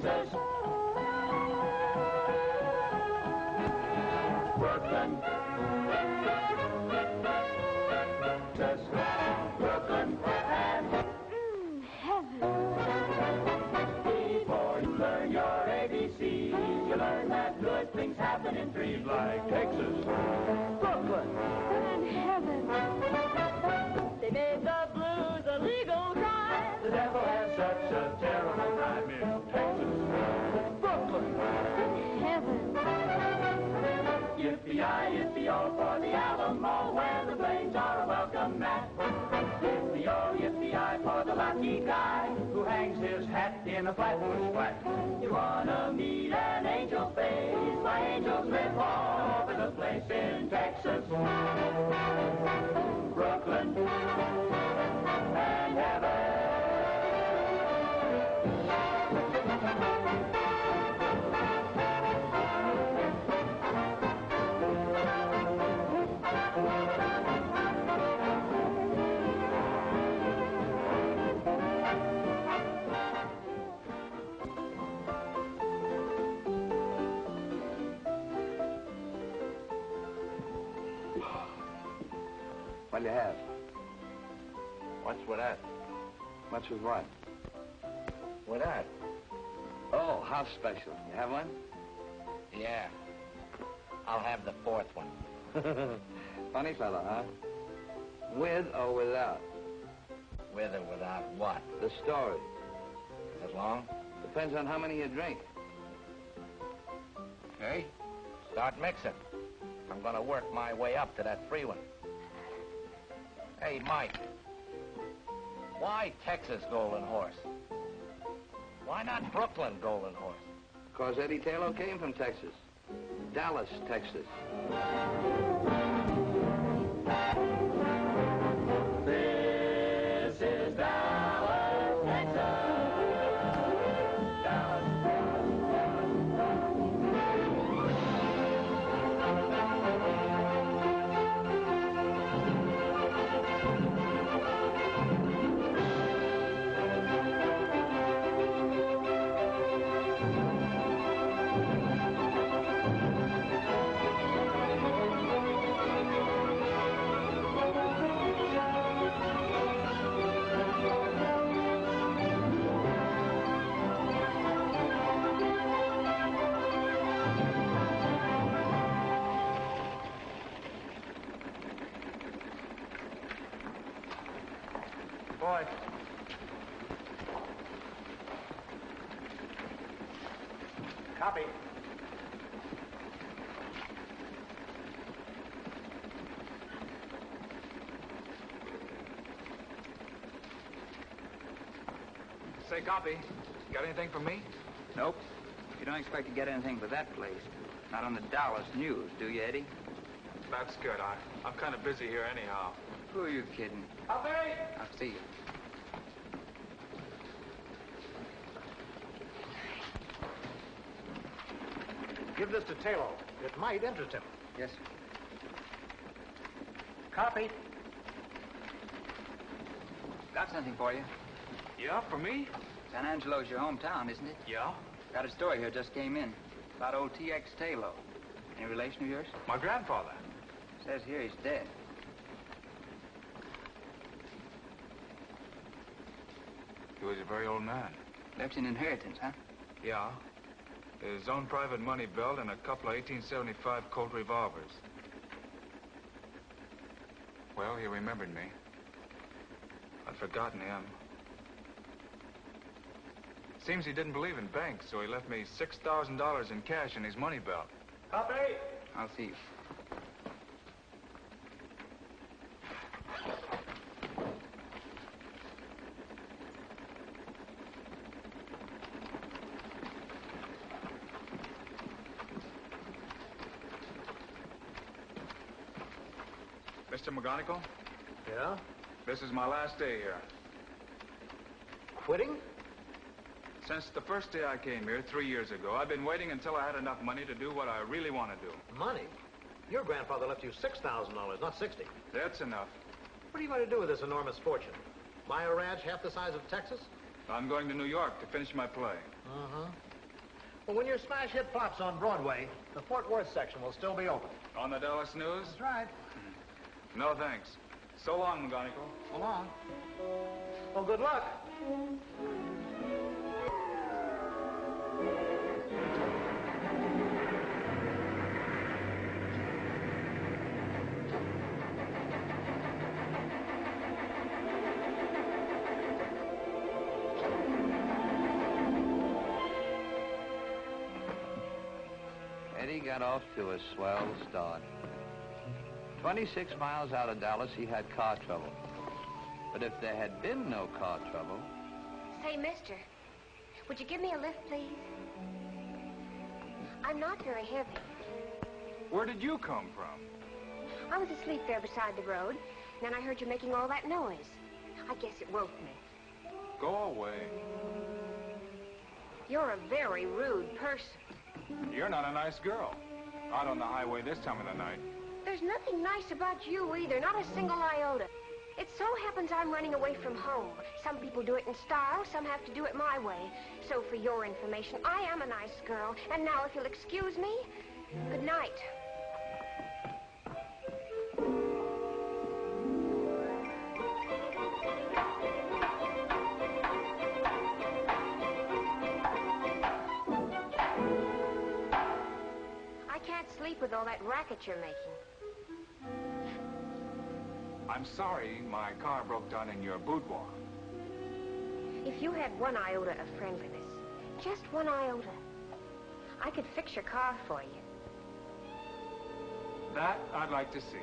Texas. Brooklyn. Just Brooklyn and heaven. Before you learn your ABCs, you learn that good things happen in threes like Texas, Brooklyn, And heaven. They made the blues a legal crime. the devil has such a terrible time in Texas, Brooklyn. And heaven. Yippee-yi, yippee-yo for the Alamo, where the Blaines are a welcome mat. Yippee-yo, yippee-yi for the lucky guy who hangs his hat in a flatbush flat. You wanna meet an angel face, my angels live all over the place in Texas, Brooklyn, and heaven. What'll you have? What's with that? What's with what? With that? Oh, house special. You have one? Yeah. I'll have the fourth one. Funny fella, huh? With or without? With or without what? The story. As long? Depends on how many you drink. Okay. Start mixing. I'm gonna work my way up to that free one. Hey, Mike. Why Texas Golden Horse? Why not Brooklyn Golden Horse? Because Eddie Tayloe came from Texas. Dallas, Texas. This is Dallas, Texas. Dallas, Boy. Copy. Say, copy. Got anything for me? Nope. You don't expect to get anything for that place. Not on the Dallas News, do you, Eddie? That's good. I'm kind of busy here anyhow. Who are you kidding? Copy! I'll see you. Give this to Tayloe. It might interest him. Yes, sir. Copy. Got something for you. Yeah, for me? San Angelo's your hometown, isn't it? Yeah. Got a story here, just came in. About old T.X. Tayloe. Any relation of yours? My grandfather. Says here he's dead. He was a very old man. Left an inheritance, huh? Yeah. His own private money belt and a couple of 1875 Colt revolvers. Well, he remembered me. I'd forgotten him. Seems he didn't believe in banks, so he left me $6,000 in cash in his money belt. Copy. I'll see you. Mr. McGonigal, Yeah? this is my last day here. Quitting? Since the first day I came here 3 years ago, I've been waiting until I had enough money to do what I really want to do. Money? Your grandfather left you $6,000, not 60. That's enough. What are you going to do with this enormous fortune? Buy a ranch half the size of Texas? I'm going to New York to finish my play. Uh-huh. Well, when your smash hit pops on Broadway, the Fort Worth section will still be open. On the Dallas News? That's right. No, thanks. So long, McGonigal. So long. Well, good luck. Eddie got off to a swell start. 26 miles out of Dallas, he had car trouble. But if there had been no car trouble... Say, mister, would you give me a lift, please? I'm not very heavy. Where did you come from? I was asleep there beside the road, and then I heard you making all that noise. I guess it woke me. Go away. You're a very rude person. You're not a nice girl. Out on the highway this time of the night. There's nothing nice about you either, not a single iota. It so happens I'm running away from home. Some people do it in style, some have to do it my way. So for your information, I am a nice girl. And now if you'll excuse me, good night. I can't sleep with all that racket you're making. I'm sorry my car broke down in your boudoir. If you had one iota of friendliness, just one iota, I could fix your car for you. That I'd like to see.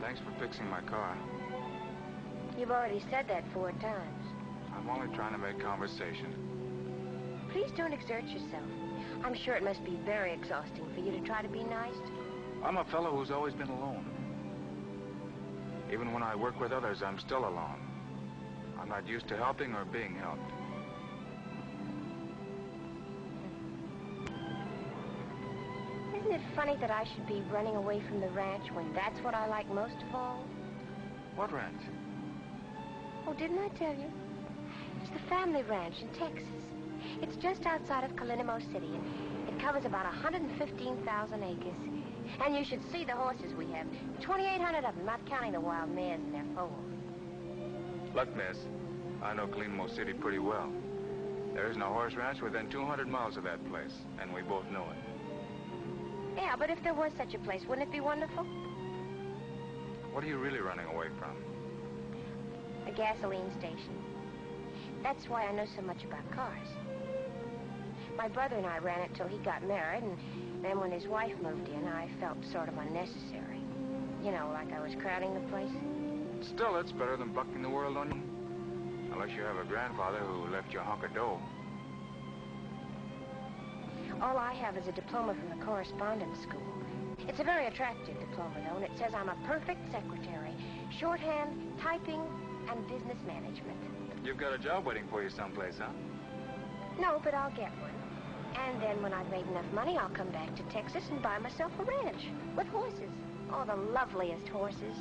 Thanks for fixing my car. You've already said that 4 times. I'm only trying to make conversation. Please don't exert yourself. I'm sure it must be very exhausting for you to try to be nice. I'm a fellow who's always been alone. Even when I work with others, I'm still alone. I'm not used to helping or being helped. Isn't it funny that I should be running away from the ranch when that's what I like most of all? What ranch? Oh, didn't I tell you? It's the family ranch in Texas. It's just outside of Calinimo City, and it covers about 115,000 acres. And you should see the horses we have. 2,800 of them, not counting the wild mares and their foals. Look, miss, I know Calinimo City pretty well. There isn't a horse ranch within 200 miles of that place, and we both know it. Yeah, but if there was such a place, wouldn't it be wonderful? What are you really running away from? A gasoline station. That's why I know so much about cars. My brother and I ran it till he got married, and then when his wife moved in, I felt sort of unnecessary. You know, like I was crowding the place. Still, it's better than bucking the world on you. Unless you have a grandfather who left you a hunk of dough. All I have is a diploma from the correspondence school. It's a very attractive diploma, though, and it says I'm a perfect secretary. Shorthand, typing, and business management. You've got a job waiting for you someplace, huh? No, but I'll get one. And then when I've made enough money, I'll come back to Texas and buy myself a ranch with horses. Oh, the loveliest horses.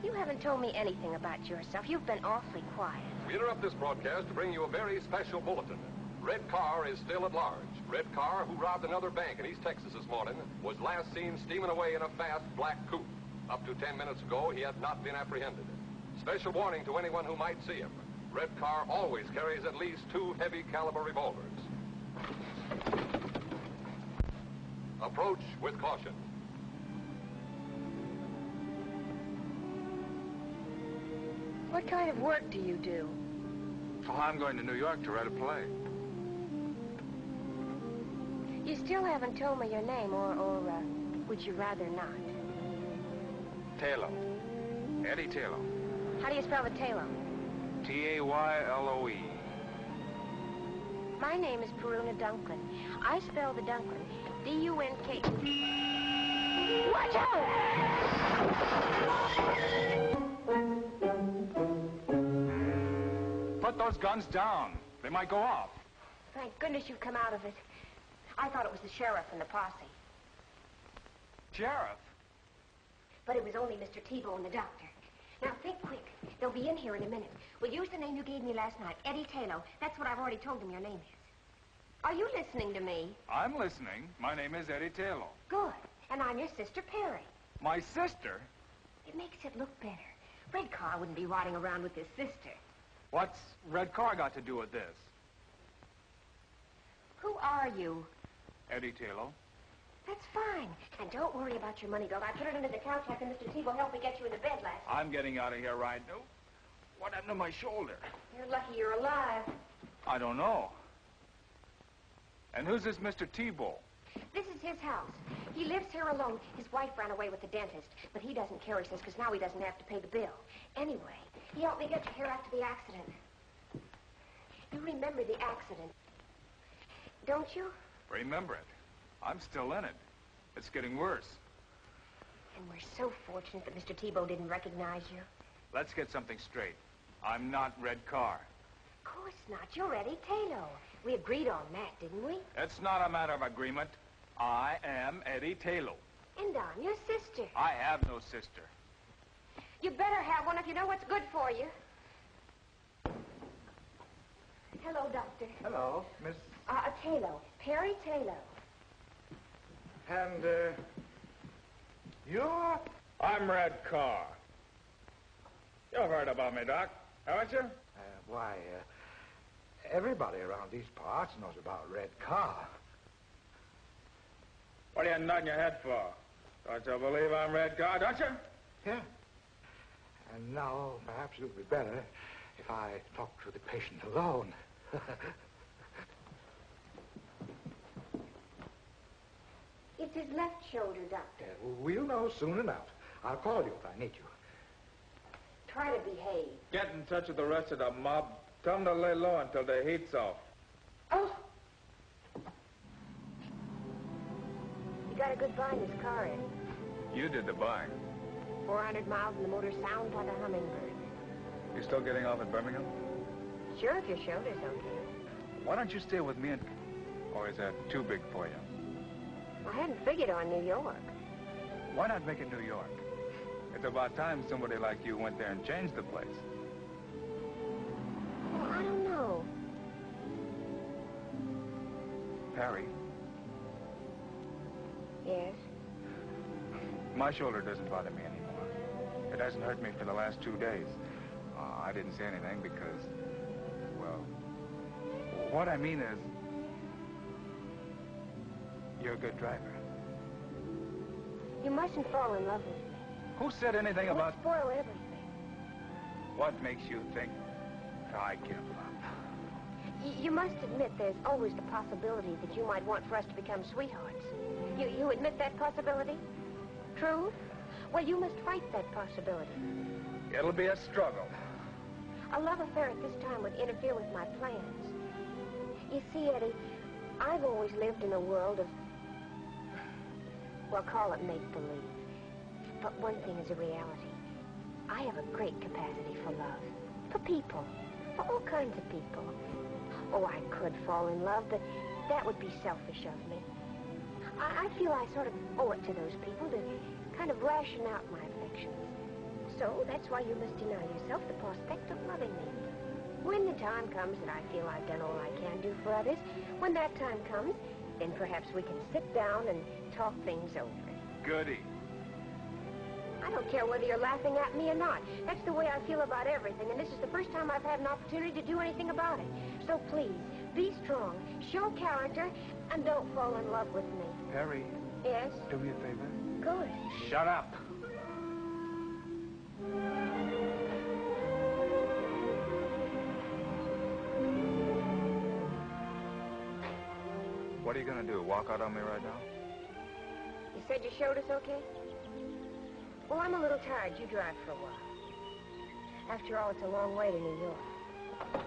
You haven't told me anything about yourself. You've been awfully quiet. We interrupt this broadcast to bring you a very special bulletin. Red Car is still at large. Red Car, who robbed another bank in East Texas this morning, was last seen steaming away in a fast black coupe. Up to 10 minutes ago, he had not been apprehended. Special warning to anyone who might see him. Red Car always carries at least 2 heavy-caliber revolvers. Approach with caution. What kind of work do you do? Well, I'm going to New York to write a play. You still haven't told me your name, or would you rather not? Tayloe. Eddie Tayloe. How do you spell the Tayloe? T-A-Y-L-O-E. My name is Perry Dunklin. I spell the Dunklin. D-U-N-K. Watch out! Put those guns down. They might go off. Thank goodness you've come out of it. I thought it was the sheriff and the posse. Sheriff? But it was only Mr. Tebow and the doctor. Now, think quick. They'll be in here in a minute. We'll use the name you gave me last night, Eddie Tayloe. That's what I've already told them your name is. Are you listening to me? I'm listening. My name is Eddie Tayloe. Good. And I'm your sister, Perry. My sister? It makes it look better. Red Car wouldn't be riding around with his sister. What's Red Car got to do with this? Who are you? Eddie Tayloe. That's fine. And don't worry about your money, Bill. I put it under the couch after Mr. Tebow helped me get you into bed last night. I'm getting out of here right now. What happened to my shoulder? You're lucky you're alive. I don't know. And who's this Mr. Tebow? This is his house. He lives here alone. His wife ran away with the dentist, but he doesn't care, he says, because now he doesn't have to pay the bill. Anyway, he helped me get you here after the accident. You remember the accident, don't you? Remember it. I'm still in it. It's getting worse. And we're so fortunate that Mr. Tebow didn't recognize you. Let's get something straight. I'm not Red Car. Of course not. You're Eddie Tayloe. We agreed on that, didn't we? It's not a matter of agreement. I am Eddie Tayloe. And I'm your sister. I have no sister. You better have one if you know what's good for you. Hello, Doctor. Hello, Miss... Tayloe. Perry Tayloe. And, you're... I'm Red Car. You've heard about me, Doc, haven't you? Why, everybody around these parts knows about Red Car. What are you nodding your head for? Don't you believe I'm Red Car, don't you? Yeah. And now, perhaps it would be better if I talk to the patient alone. It's his left shoulder, Doctor. We'll know soon enough. I'll call you if I need you. Try to behave. Get in touch with the rest of the mob. Tell them to lay low until the heat's off. Oh! You got a good buy in this car, Eddie. You did the buying. 400 miles and the motor sounds like a hummingbird. You still getting off at Birmingham? Sure, if your shoulder's okay. Why don't you stay with me or is that too big for you? I hadn't figured on New York. Why not make it New York? It's about time somebody like you went there and changed the place. Well, I don't know. Perry, Yes? my shoulder doesn't bother me anymore. It hasn't hurt me for the last 2 days. I didn't say anything because, well, what I mean is, you're a good driver. You mustn't fall in love with me. Who said anything It would about... spoil everything. What makes you think I give up? You must admit there's always the possibility that you might want for us to become sweethearts. You admit that possibility? True? Well, you must fight that possibility. It'll be a struggle. A love affair at this time would interfere with my plans. You see, Eddie, I've always lived in a world of, well, call it make-believe. But one thing is a reality. I have a great capacity for love. For people. For all kinds of people. Oh, I could fall in love, but that would be selfish of me. I feel I sort of owe it to those people to kind of ration out my affections. So that's why you must deny yourself the prospect of loving me. When the time comes that I feel I've done all I can do for others, when that time comes, then perhaps we can sit down and talk things over. Goody. I don't care whether you're laughing at me or not. That's the way I feel about everything, and this is the first time I've had an opportunity to do anything about it. So please, be strong, show character, and don't fall in love with me. Perry, Yes? do me a favor. Good. Shut up. What are you going to do, walk out on me right now? You said your shoulder's okay? Well, I'm a little tired. You drive for a while. After all, it's a long way to New York.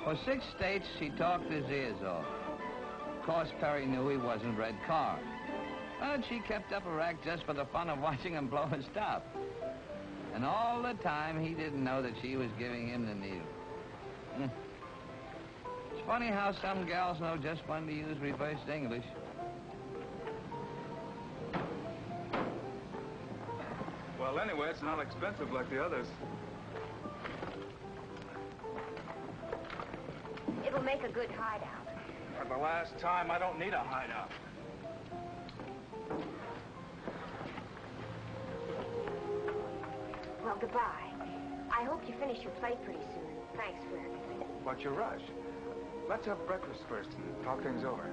For 6 states, she talked his ears off. Of course, Perry knew he wasn't Red Car. But she kept up her act just for the fun of watching him blow his top. And all the time, he didn't know that she was giving him the needle. It's funny how some gals know just when to use reversed English. Well, anyway, it's not expensive like the others. It'll make a good hideout. For the last time, I don't need a hideout. Well, goodbye. I hope you finish your plate pretty soon. Thanks for everything. What's your rush? Let's have breakfast first and talk things over.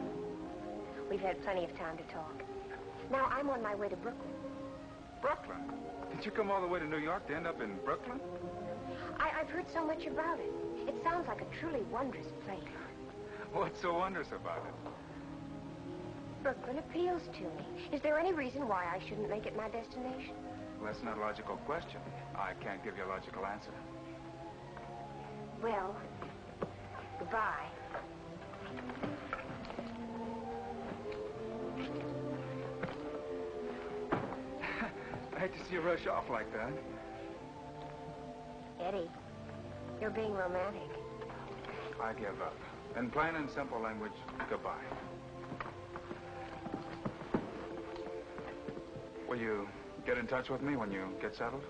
We've had plenty of time to talk. Now, I'm on my way to Brooklyn. Brooklyn? Did you come all the way to New York to end up in Brooklyn? I've heard so much about it. It sounds like a truly wondrous place. What's so wondrous about it? Brooklyn appeals to me. Is there any reason why I shouldn't make it my destination? Well, that's not a logical question. I can't give you a logical answer. Well, goodbye. I hate to see you rush off like that. Eddie, you're being romantic. I give up. In plain and simple language, goodbye. Will you get in touch with me when you get settled?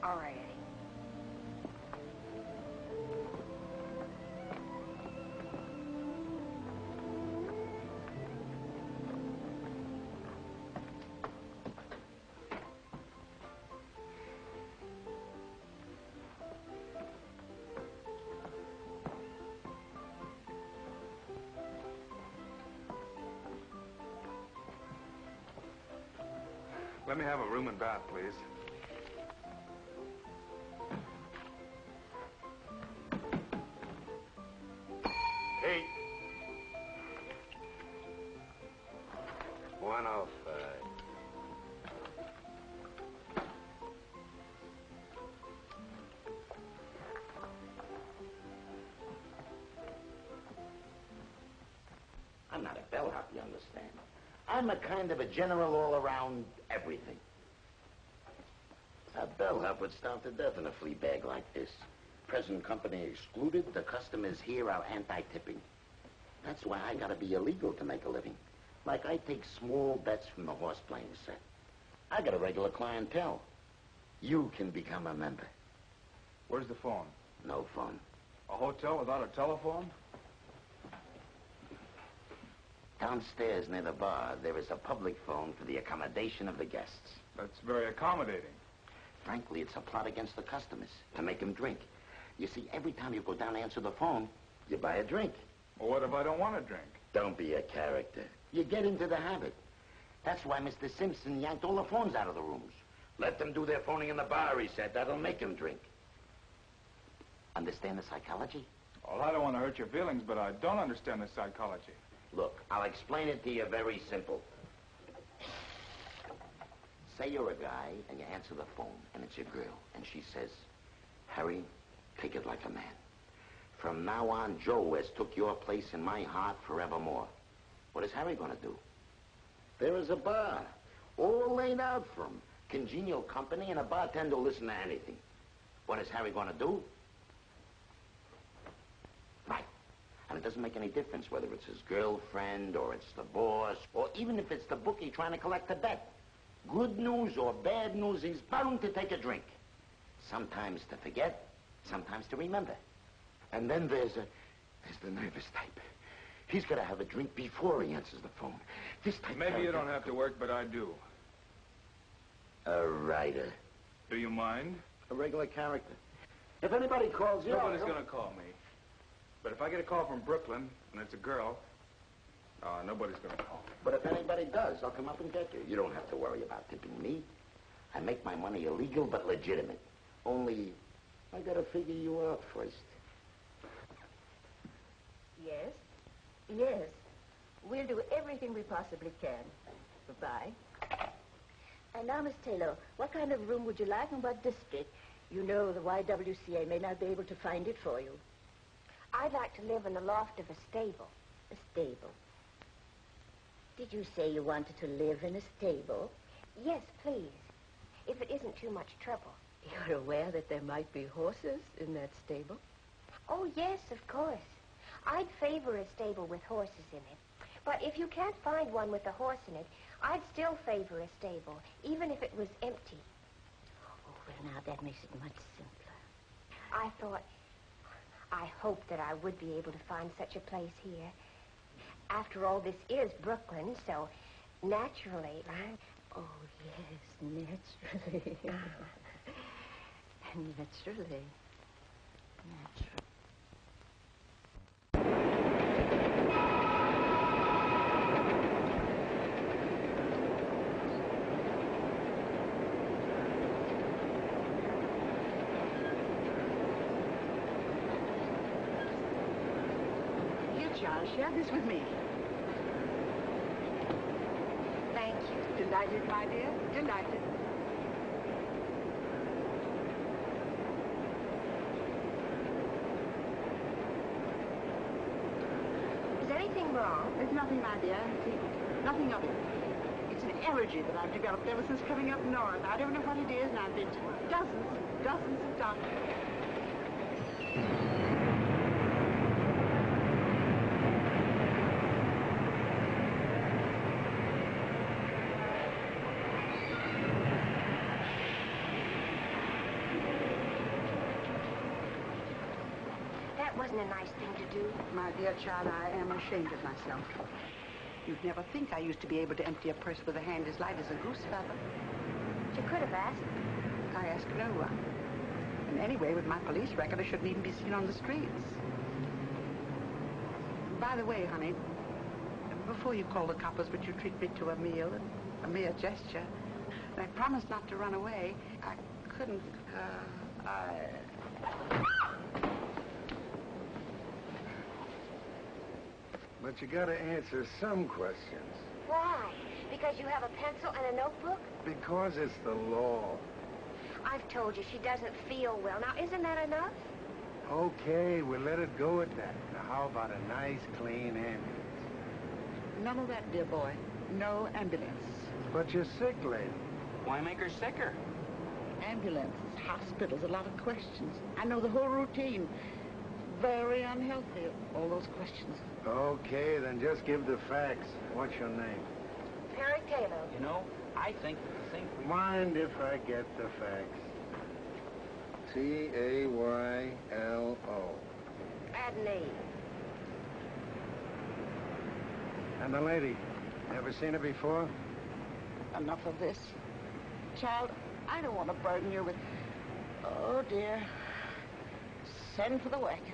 All right, Eddie. Let me have a room and bath, please. Hey. 105. I'm not a bellhop, you understand. I'm a kind of a general all-around everything. A bellhop would starve to death in a flea bag like this. Present company excluded, the customers here are anti-tipping. That's why I gotta be illegal to make a living. Like I take small bets from the horse playing set. I got a regular clientele. You can become a member. Where's the phone? No phone. A hotel without a telephone? Downstairs near the bar, there is a public phone for the accommodation of the guests. That's very accommodating. Frankly, it's a plot against the customers to make them drink. You see, every time you go down to answer the phone, you buy a drink. Well, what if I don't want to drink? Don't be a character. You get into the habit. That's why Mr. Simpson yanked all the phones out of the rooms. Let them do their phoning in the bar, he said. That'll make them drink. Understand the psychology? Well, I don't want to hurt your feelings, but I don't understand the psychology. Look, I'll explain it to you very simple. Say you're a guy, and you answer the phone, and it's your girl, and she says, Harry, take it like a man. From now on, Joe has took your place in my heart forevermore. What is Harry going to do? There is a bar, all laid out for him. Congenial company, and a bartender will listen to anything. What is Harry going to do? Right. And it doesn't make any difference whether it's his girlfriend, or it's the boss, or even if it's the bookie trying to collect a bet. Good news or bad news, he's bound to take a drink. Sometimes to forget, sometimes to remember. And then there's the nervous type. He's got to have a drink before he answers the phone. This type... Maybe you don't have to work, but I do. A writer. Do you mind? A regular character. If anybody calls you... Nobody's going to call me. But if I get a call from Brooklyn, and it's a girl, nobody's going to call me. But if anybody does, I'll come up and get you. You don't have to worry about tipping me. I make my money illegal but legitimate. Only, I got to figure you out first. Yes? Yes. We'll do everything we possibly can. Goodbye. And now, Miss Tayloe, what kind of room would you like and what district? You know the YWCA may not be able to find it for you. I'd like to live in the loft of a stable. A stable. Did you say you wanted to live in a stable? Yes, please. If it isn't too much trouble. You're aware that there might be horses in that stable? Oh, yes, of course. I'd favor a stable with horses in it. But if you can't find one with a horse in it, I'd still favor a stable, even if it was empty. Oh, well, now that makes it much simpler. I hoped that I would be able to find such a place here. After all, this is Brooklyn, so naturally... Oh, yes, naturally. Naturally. Here, Charles, share this with me. Thank you. Delighted, my dear. Delighted. Is anything wrong? There's nothing, my dear. See, nothing of it. It's an allergy that I've developed ever since coming up north. I don't know what it is, and I've been to dozens of doctors. That wasn't a nice thing to do. My dear child, I am ashamed of myself. You'd never think I used to be able to empty a purse with a hand as light as a goose feather. You could have asked. I ask no one. And anyway, with my police record, I shouldn't even be seen on the streets. By the way, honey, before you call the coppers, would you treat me to a meal, a mere gesture? And I promised not to run away. I couldn't, But you gotta answer some questions. Why? Because you have a pencil and a notebook? Because it's the law. I've told you she doesn't feel well. Now, isn't that enough? Okay, we'll let it go at that. Now, how about a nice, clean ambulance? None of that, dear boy. No ambulance. But you're sick, lady. Why make her sicker? Ambulances, hospitals, a lot of questions. I know the whole routine. Very unhealthy, all those questions. Okay, then just give the facts. What's your name? Perry Tayloe. You know, I think we... Mind if I get the facts? Taylo. Add an E. And the lady, ever seen her before? Enough of this. Child, I don't want to burden you with... Oh, dear. Send for the wagon.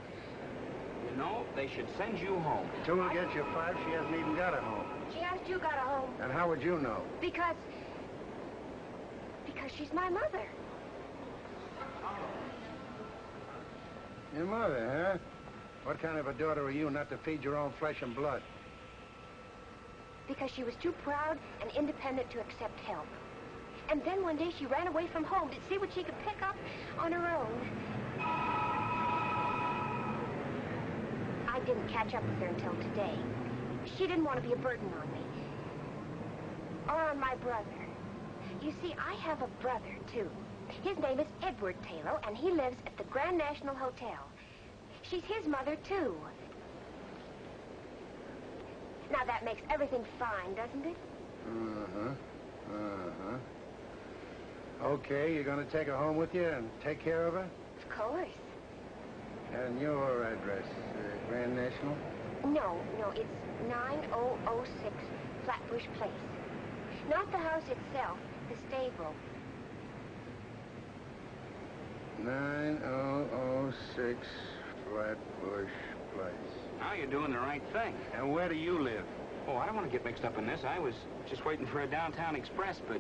You know, they should send you home. Two will get you five. She hasn't even got a home. She asked you got a home. And how would you know? Because she's my mother. Your mother, huh? What kind of a daughter are you not to feed your own flesh and blood? Because she was too proud and independent to accept help. And then one day she ran away from home to see what she could pick up on her own. I didn't catch up with her until today. She didn't want to be a burden on me. Or on my brother. You see, I have a brother, too. His name is Edward Tayloe, and he lives at the Grand National Hotel. She's his mother, too. Now, that makes everything fine, doesn't it? Okay, you're going to take her home with you and take care of her? Of course. And your address, Grand National? No, it's 9006 Flatbush Place. Not the house itself, the stable. 9006 Flatbush Place. Now you're doing the right thing. And where do you live? Oh, I don't want to get mixed up in this. I was just waiting for a downtown express, but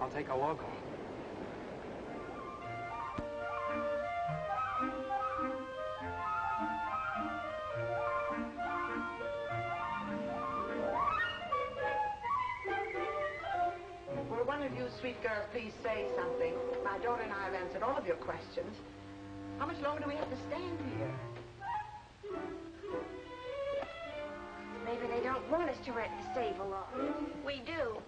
I'll take a local. sweet girls please say something? My daughter and I have answered all of your questions. How much longer do we have to stand here? Maybe they don't want us to rent the stable off. We do.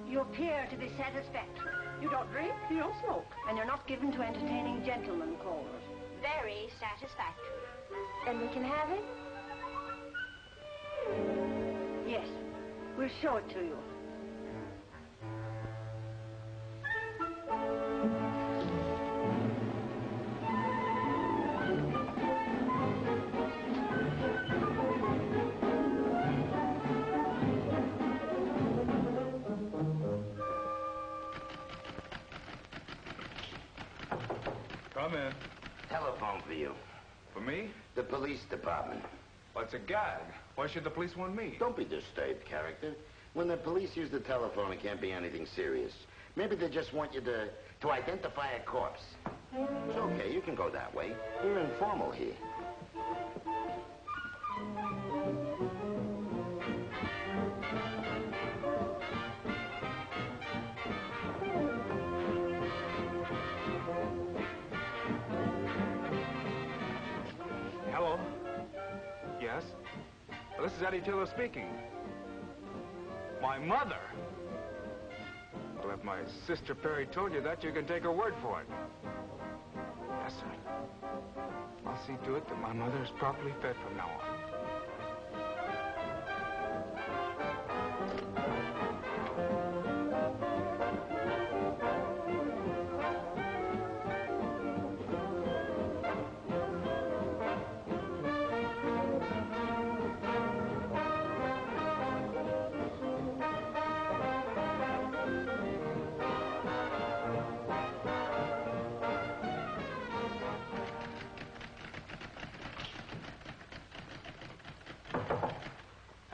You appear to be satisfactory. You don't drink, you don't smoke. And you're not given to entertaining gentlemen callers. Very satisfactory. Then we can have it? Yes. We'll show it to you. Come in. Telephone for you. For me? The police department. Well, it's a gag. Why should the police want me? Don't be disturbed, character. When the police use the telephone, it can't be anything serious. Maybe they just want you to identify a corpse. It's okay, you can go that way. We're informal here. Hello? Yes? Well, this is Eddie Tayloe speaking. My mother? Well, if my sister Perry told you that, you can take her word for it. Yes, sir. I'll see to it that my mother is properly fed from now on.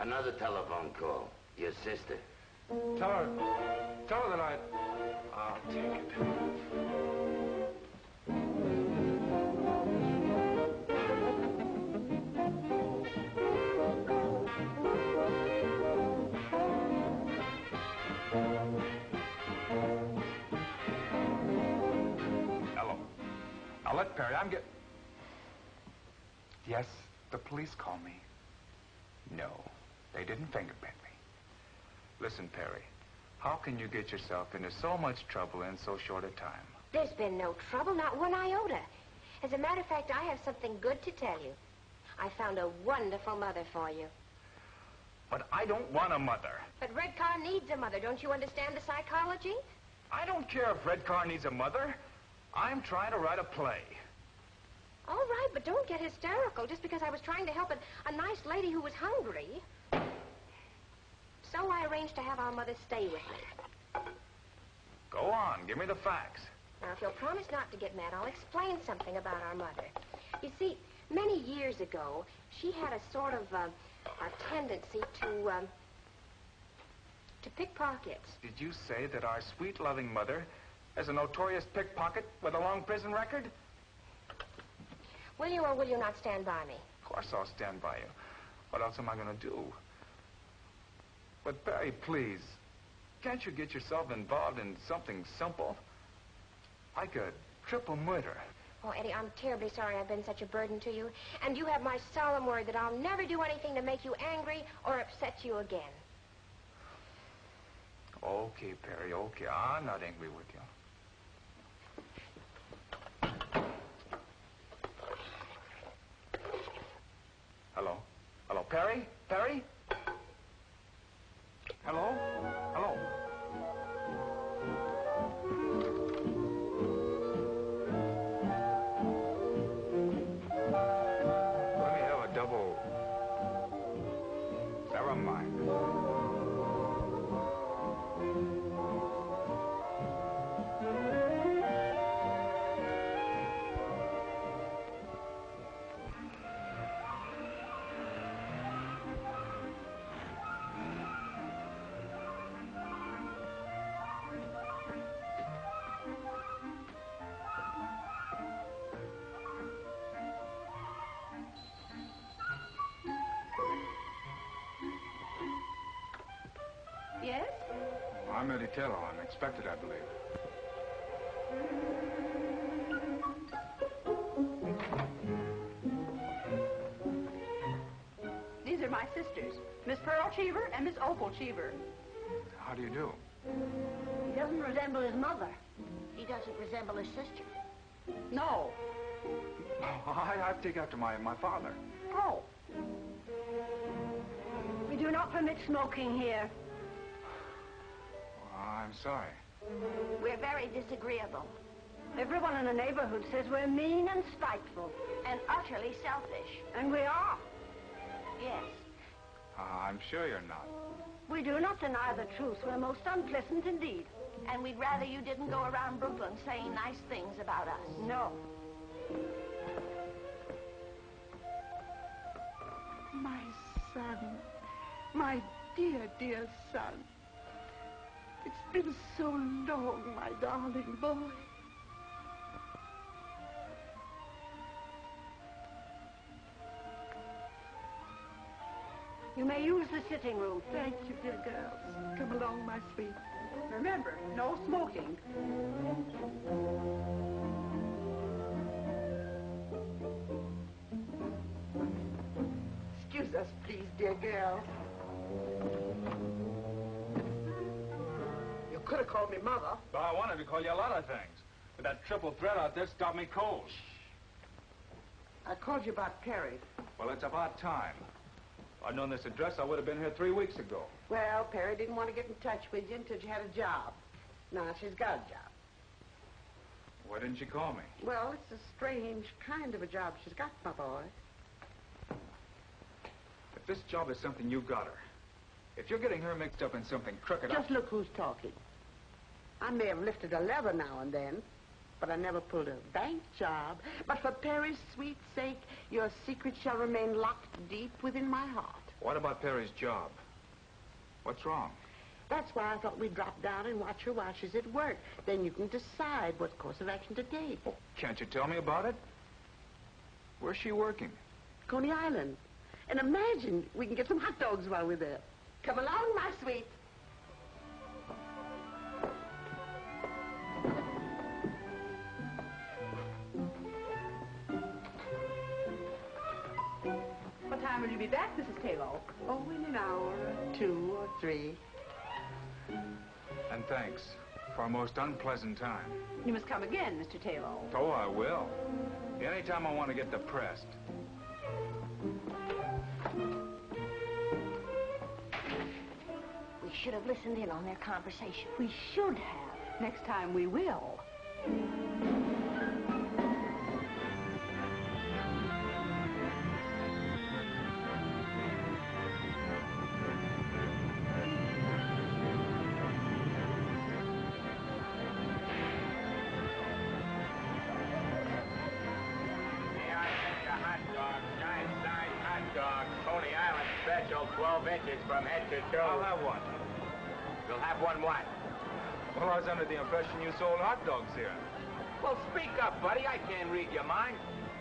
Another telephone call. Your sister. Tell her that I'll take it. Hello. Now, let Perry, Yes, the police call me. No, they didn't fingerprint me. Listen, Perry, how can you get yourself into so much trouble in so short a time? There's been no trouble, not one iota. As a matter of fact, I have something good to tell you. I found a wonderful mother for you. But I don't want a mother. But Red Car needs a mother. Don't you understand the psychology? I don't care if Red Car needs a mother. I'm trying to write a play. All right, but don't get hysterical just because I was trying to help a nice lady who was hungry. So I arranged to have our mother stay with me. Go on, give me the facts. Now, if you'll promise not to get mad, I'll explain something about our mother. You see, many years ago, she had a sort of a tendency to pickpockets. Did you say that our sweet, loving mother has a notorious pickpocket with a long prison record? Will you or will you not stand by me? Of course I'll stand by you. What else am I going to do? But, Perry, please, can't you get yourself involved in something simple? Like a triple murder. Oh, Eddie, I'm terribly sorry I've been such a burden to you. And you have my solemn word that I'll never do anything to make you angry or upset you again. Okay, Perry, okay. I'm not angry with you. Hello? Hello, Perry? Perry? Hello? Hello? Let me have a double ceremony. I'm Eddie Tayloe. I'm expected, I believe. These are my sisters, Miss Pearl Cheever and Miss Opal Cheever. How do you do? He doesn't resemble his mother. He doesn't resemble his sister. No. Oh, I take after my father. Oh. We do not permit smoking here. Oh, I'm sorry. We're very disagreeable Everyone in the neighborhood says we're mean and spiteful. and utterly selfish. And we are. Yes. I'm sure you're not. We do not deny the truth. We're most unpleasant indeed. And we'd rather you didn't go around Brooklyn saying nice things about us. No. My son. My dear, dear son. It's been so long, my darling boy. You may use the sitting room. Thank you, dear girls. Come along, my sweet. Remember, no smoking. Excuse us, please, dear girls. You could have called me Mother. But I wanted to call you a lot of things. But that triple threat out there stopped me cold. I called you about Perry. Well, it's about time. If I'd known this address, I would have been here 3 weeks ago. Well, Perry didn't want to get in touch with you until you had a job. Now she's got a job. Why didn't you call me? Well, it's a strange kind of a job she's got, my boy. If this job is something you got her, if you're getting her mixed up in something crooked... Just look who's talking. I may have lifted a lever now and then, but I never pulled a bank job. But for Perry's sweet sake, your secret shall remain locked deep within my heart. What about Perry's job? What's wrong? That's why I thought we'd drop down and watch her while she's at work. Then you can decide what course of action to take. Oh, can't you tell me about it? Where's she working? Coney Island. And imagine we can get some hot dogs while we're there. Come along, my sweet. What time will you be back, Mrs. Tayloe? Oh, in an hour or 2 or 3. And thanks for a most unpleasant time. You must come again, Mr. Tayloe. Oh, I will. Anytime I want to get depressed. We should have listened in on their conversation. We should have. Next time we will. Coney Island special, 12 inches from head to toe. I'll have one. You'll have one what? Well, I was under the impression you sold hot dogs here. Well, speak up, buddy. I can't read your mind.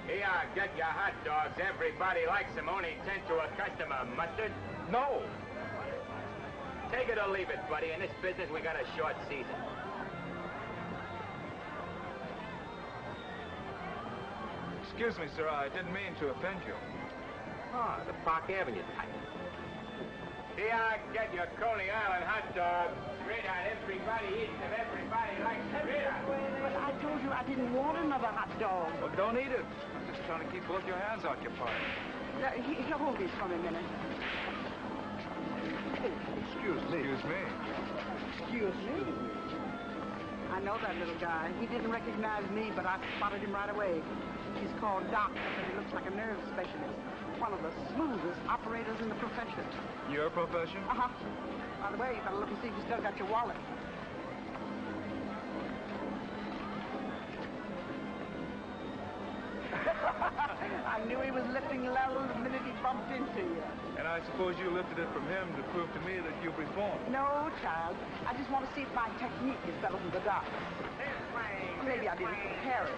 Here, get your hot dogs. Everybody likes them. Only 10 to a customer. Mustard? No. Take it or leave it, buddy. In this business, we got a short season. Excuse me, sir. I didn't mean to offend you. Oh, the Park Avenue type. Here, get your Coney Island hot dogs. Sweetheart, everybody eats them. Everybody likes them. But I told you I didn't want another hot dog. Well, don't eat it. I'm just trying to keep both your hands occupied. Here, hold these for me a minute. Excuse me. Excuse me. Excuse me. I know that little guy. He didn't recognize me, but I spotted him right away. He's called Doc because he looks like a nerve specialist. One of the smoothest operators in the profession. Your profession? Uh-huh. By the way, you better look and see if you still got your wallet. I knew he was lifting levels the minute he bumped into you. And I suppose you lifted it from him to prove to me that you've reformed. No, child. I just want to see if my technique is better than the doc's. Maybe I didn't prepare it.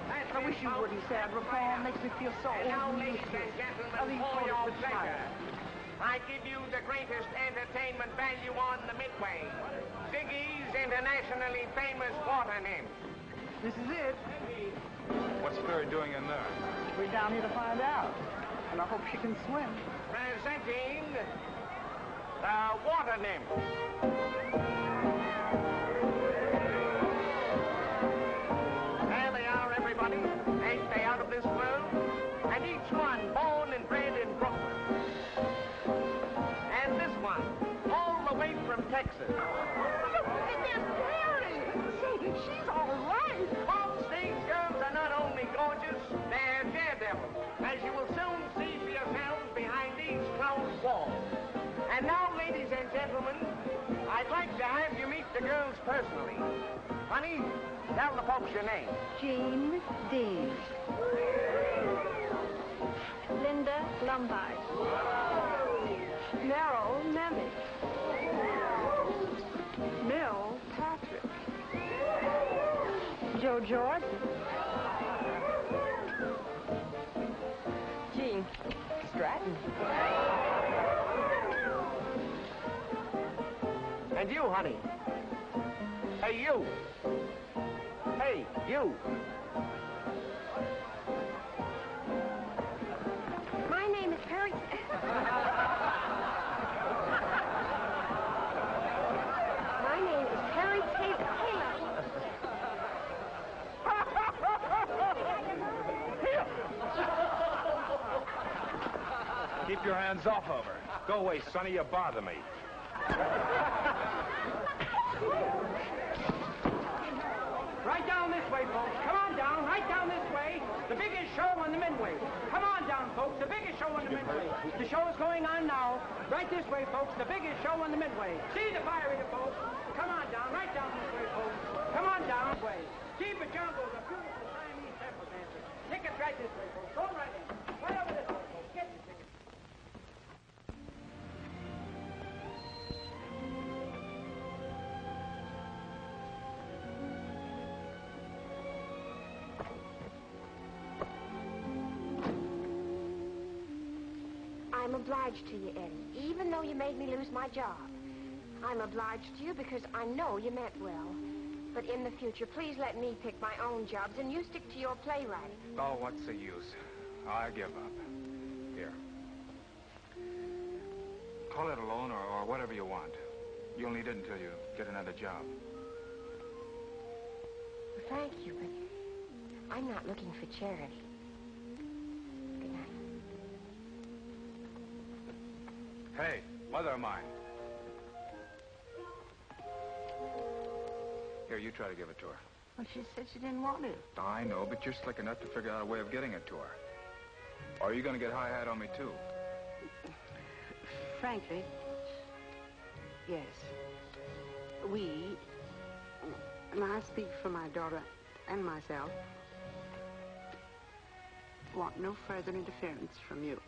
I wish you wouldn't say I'd reform. Makes me feel so old and useless. I think for your pleasure. I give you the greatest entertainment value on the Midway. Ziggy's internationally famous water nymph. This is it. What's Perry doing in there? We're down here to find out. And I hope she can swim. Presenting the water nymph. There they are, everybody. Ain't they out of this world? And each one born and bred in Brooklyn. And this one, all the way from Texas. Miss Perry! Say, she's all right. Folks, these girls are not only gorgeous, they're daredevils, as you will soon see for yourselves behind these closed walls. And now, ladies and gentlemen, I'd like to have you meet the girls personally. Honey, tell the folks your name. Jean Dean. Linda Lombard. Merrill Nemeth. Mill Patrick. Joe Jordan. Jean Stratton. And you, honey. Hey, you. Hey, you. My name is Perry... My name is Perry Tayloe. Keep your hands off of her. Go away, Sonny. You bother me. Right down this way, folks. Come on down. Right down this way. The biggest show on the Midway. Come on down, folks. The biggest show on the Midway. The show is going on now. Right this way, folks. The biggest show on the Midway. See the fire eater, folks. Come on down. Right down this way, folks. Come on down this way. Chief of Jumbo's a beautiful Chinese temple dancer. Tickets right this way, folks. Go right in. Right over this way, folks. Get your tickets. I'm obliged to you, Eddie, even though you made me lose my job. I'm obliged to you because I know you meant well. But in the future, please let me pick my own jobs and you stick to your playwriting. Oh, what's the use? I give up. Here. Call it a loan or whatever you want. You'll need it until you get another job. Well, thank you, but I'm not looking for charity. Good night. Hey, mother of mine. Here, you try to give it to her. Well, she said she didn't want it. I know, but you're slick enough to figure out a way of getting it to her. Or are you going to get high-hat on me, too? Frankly, yes. We, and I speak for my daughter and myself, want no further interference from you.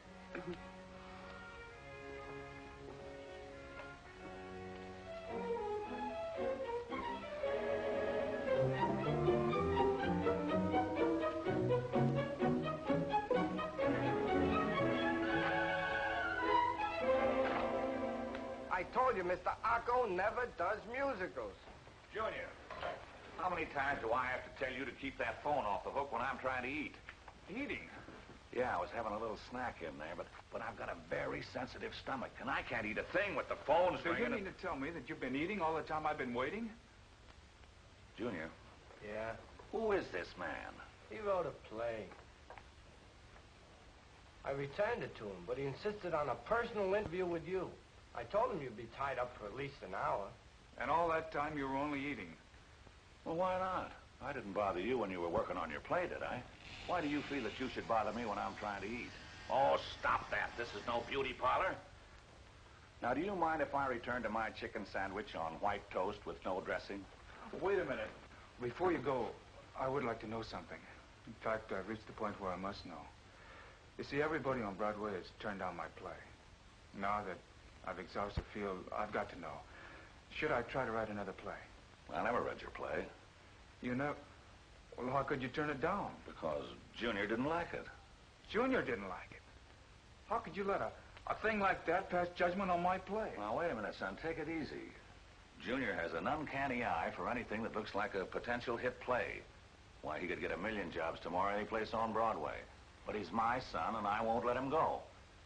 I told you, Mr. Acco never does musicals. Junior, how many times do I have to tell you to keep that phone off the hook when I'm trying to eat? Eating? Yeah, I was having a little snack in there, but I've got a very sensitive stomach, and I can't eat a thing with the phone So ringing. you mean to tell me that you've been eating all the time I've been waiting? Junior, Yeah? who is this man? He wrote a play. I returned it to him, but he insisted on a personal interview with you. I told him you'd be tied up for at least an hour. And all that time you were only eating. Well, why not? I didn't bother you when you were working on your play, did I? Why do you feel that you should bother me when I'm trying to eat? Oh, stop that. This is no beauty parlor. Now, do you mind if I return to my chicken sandwich on white toast with no dressing? Wait a minute. Before you go, I would like to know something. In fact, I've reached the point where I must know. You see, everybody on Broadway has turned down my play. Now that I've exhausted the field, I've got to know. Should I try to write another play? I never read your play. You know... Well, how could you turn it down? Because Junior didn't like it. Junior didn't like it. How could you let a A thing like that passed judgment on my play. Now, wait a minute, son. Take it easy. Junior has an uncanny eye for anything that looks like a potential hit play. Why, he could get 1,000,000 jobs tomorrow any place on Broadway. But he's my son, and I won't let him go.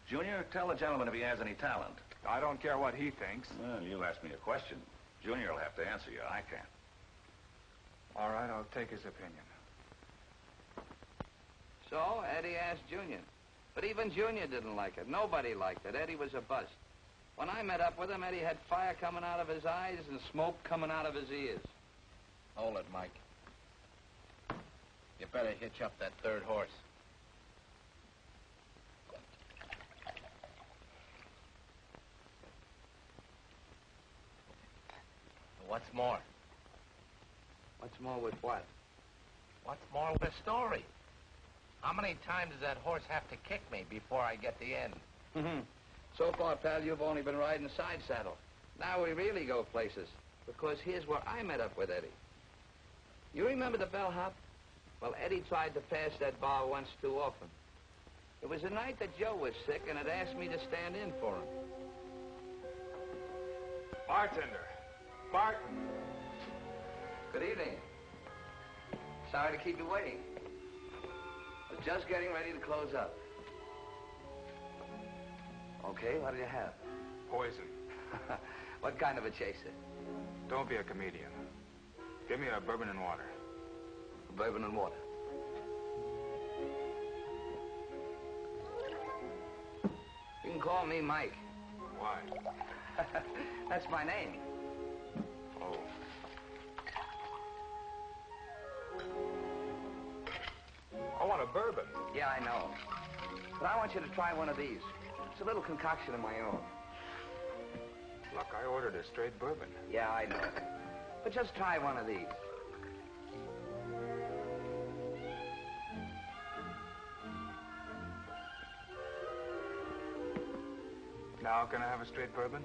Junior, tell the gentleman if he has any talent. I don't care what he thinks. Well, you asked me a question. Junior will have to answer you. I can't. All right, I'll take his opinion. So Eddie asked Junior. But even Junior didn't like it. Nobody liked it. Eddie was a bust. When I met up with him, Eddie had fire coming out of his eyes and smoke coming out of his ears. Hold it, Mike. You better hitch up that third horse. What's more? What's more with what? What's more with the story? How many times does that horse have to kick me before I get the end? So far, pal, you've only been riding side saddle. Now we really go places, because here's where I met up with Eddie. You remember the bellhop? Well, Eddie tried to pass that bar once too often. It was the night that Joe was sick and had asked me to stand in for him. Bartender. Bart. Good evening. Sorry to keep you waiting. I was just getting ready to close up. Okay, what do you have? Poison. What kind of a chaser? Don't be a comedian. Give me a bourbon and water. Bourbon and water. You can call me Mike. Why? That's my name. Oh. I want a bourbon. Yeah, I know. But I want you to try one of these. It's a little concoction of my own. Look, I ordered a straight bourbon. Yeah, I know. But just try one of these. Now, can I have a straight bourbon?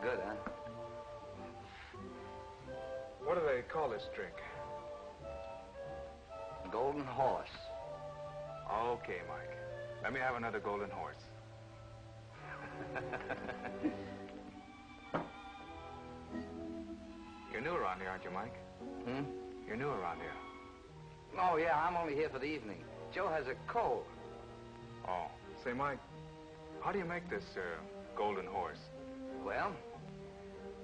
Good, huh? What do they call this drink? Golden Horse. Okay, Mike. Let me have another golden horse. You're new around here, aren't you, Mike? You're new around here. Oh, yeah, I'm only here for the evening. Joe has a cold. Oh. Say, Mike, how do you make this, golden horse? Well,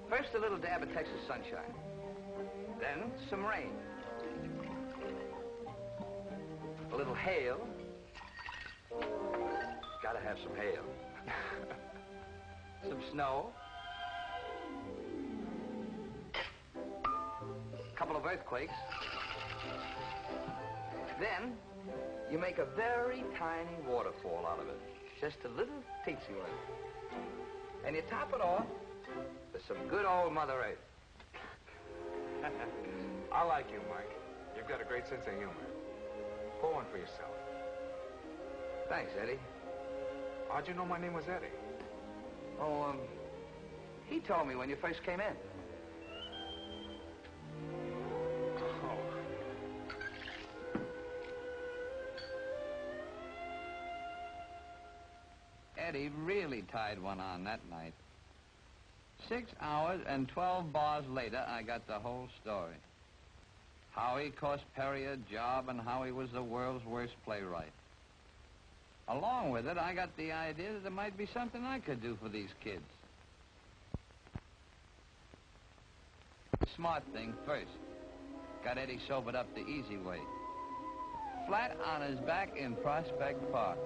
first a little dab of Texas sunshine. Then some rain. A little hail. Gotta have some hail. Some snow. A couple of earthquakes. Then you make a very tiny waterfall out of it. Just a little teensy one. And you top it off with some good old Mother Earth. I like you, Mike. You've got a great sense of humor. Pour one for yourself. Thanks, Eddie. How'd you know my name was Eddie? Oh, he told me when you first came in. Eddie really tied one on that night. 6 hours and 12 bars later, I got the whole story. How he cost Perry a job and how he was the world's worst playwright. Along with it, I got the idea that there might be something I could do for these kids. The smart thing first. Got Eddie sobered up the easy way. Flat on his back in Prospect Park.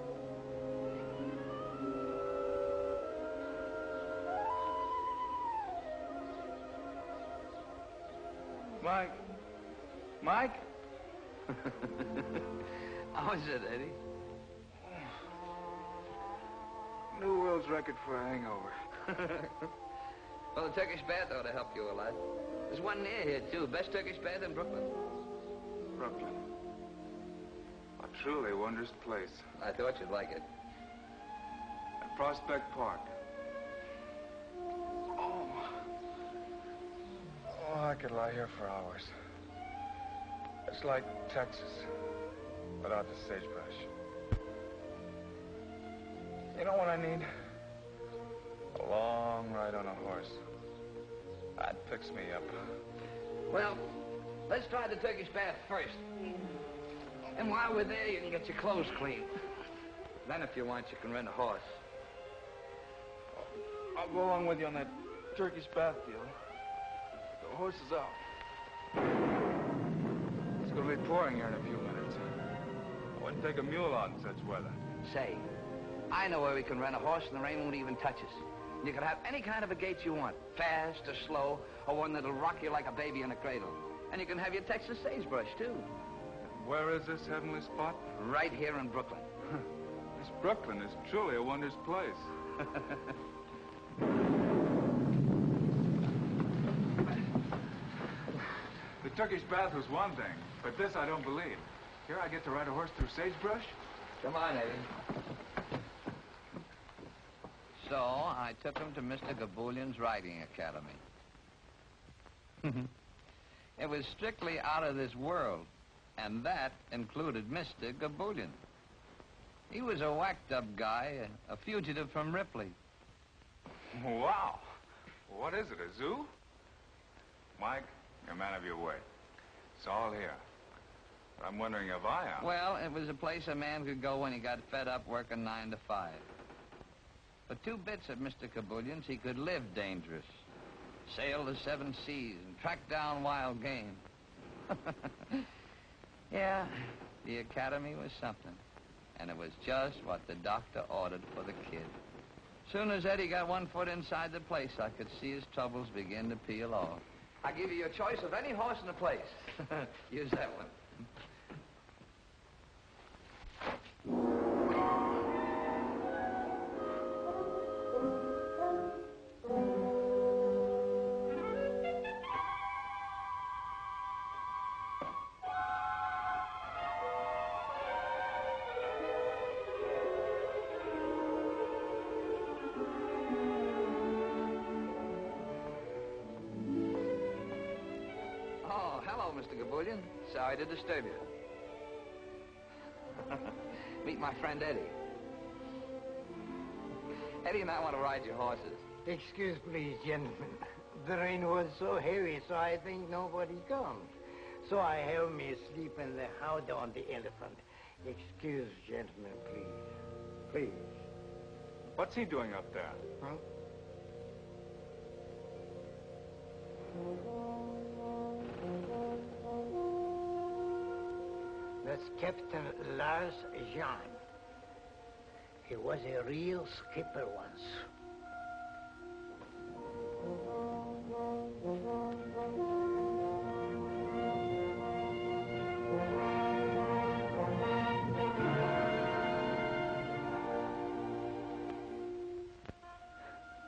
Mike. Mike? How is it, Eddie? New world's record for a hangover. Well, the Turkish bath ought to help you a lot. There's one near here, too. Best Turkish bath in Brooklyn. Brooklyn. A truly wondrous place. I thought you'd like it. At Prospect Park. Oh. I could lie here for hours. It's like Texas, without the sagebrush. You know what I need? A long ride on a horse. That picks me up. Well, let's try the Turkish bath first. And while we're there, you can get your clothes clean. Then, if you want, you can rent a horse. I'll go along with you on that Turkish bath deal. The horse is out. It's going to be pouring here in a few minutes. I wouldn't take a mule out in such weather. Say, I know where we can rent a horse and the rain won't even touch us. You can have any kind of a gait you want, fast or slow, or one that'll rock you like a baby in a cradle. And you can have your Texas sagebrush, too. Where is this heavenly spot? Right here in Brooklyn. This Brooklyn is truly a wondrous place. The Turkish bath was one thing, but this I don't believe. Here I get to ride a horse through sagebrush? Come on, Eddie. So I took him to Mr. Gaboulian's riding academy. It was strictly out of this world, and that included Mr. Gaboulian. He was a whacked-up guy, a fugitive from Ripley. Wow. What is it, a zoo? Mike, you're a man of your word. It's all here. But I'm wondering if I am. Well, it was a place a man could go when he got fed up working 9 to 5. For 2 bits at Mr. Gaboulian's, he could live dangerous, sail the 7 seas, and track down wild game. Yeah, the academy was something. And it was just what the doctor ordered for the kid. Soon as Eddie got 1 foot inside the place, I could see his troubles begin to peel off. I give you your choice of any horse in the place. Use that one. Sorry to disturb you. Meet my friend Eddie. Eddie and I want to ride your horses. Excuse please, gentlemen. The rain was so heavy, so I think nobody comes. So I have me sleep in the house on the elephant. Excuse, gentlemen, please. Please. What's he doing up there? Huh? That's Captain Lars Jean. He was a real skipper once.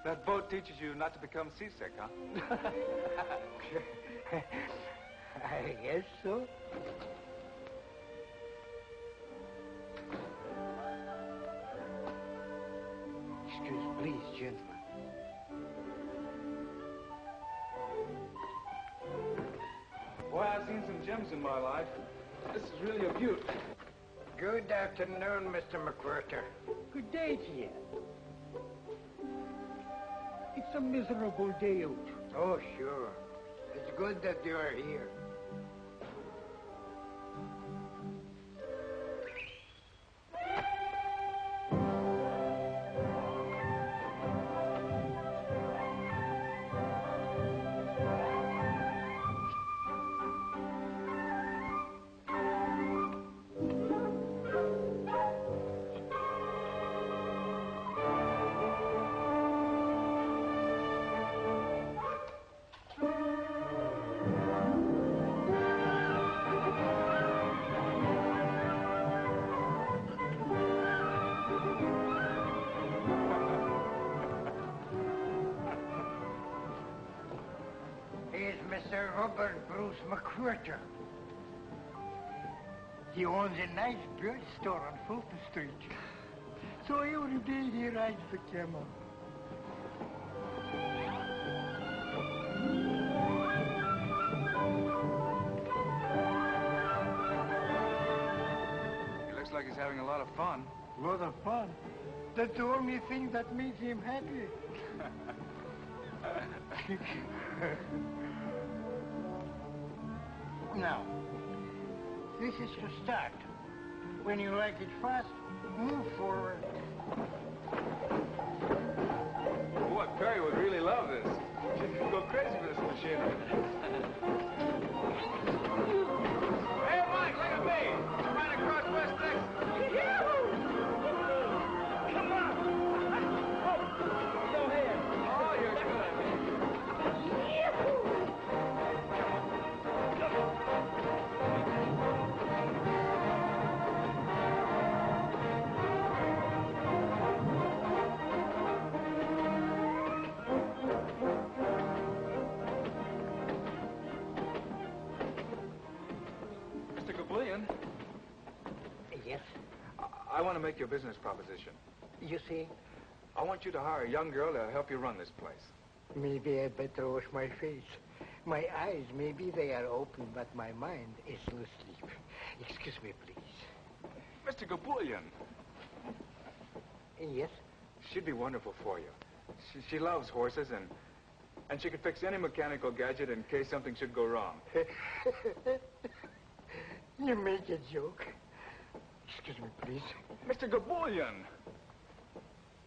That boat teaches you not to become seasick, huh? I guess so. Please, gentlemen. Boy, I've seen some gems in my life. This is really a beaut. Good afternoon, Mr. McWhirter. Good day to you. It's a miserable day out. Oh, sure. It's good that you are here. Mr. Robert Bruce McWhirter. He owns a nice bird store on Fulton Street. So every day he rides the camel. like he's having a lot of fun. Lot of fun. That's the only thing that makes him happy. Now, this is to start. When you like it fast, move forward. Boy, Perry would really love this. She'd go crazy for this machine. Hey, Mike, look at me. I'm trying to cross West Texas. Come on. Go ahead. Oh, you're good. Mr. Gabulian. Yes? I want to make you a business proposition. You see, I want you to hire a young girl to help you run this place. maybe I better wash my face. My eyes, maybe they are open, but my mind is asleep. Excuse me, please. Mr. Gabulian. Yes? She'd be wonderful for you. She loves horses, and she could fix any mechanical gadget in case something should go wrong. You make a joke. Excuse me, please. Mr. Gabulian.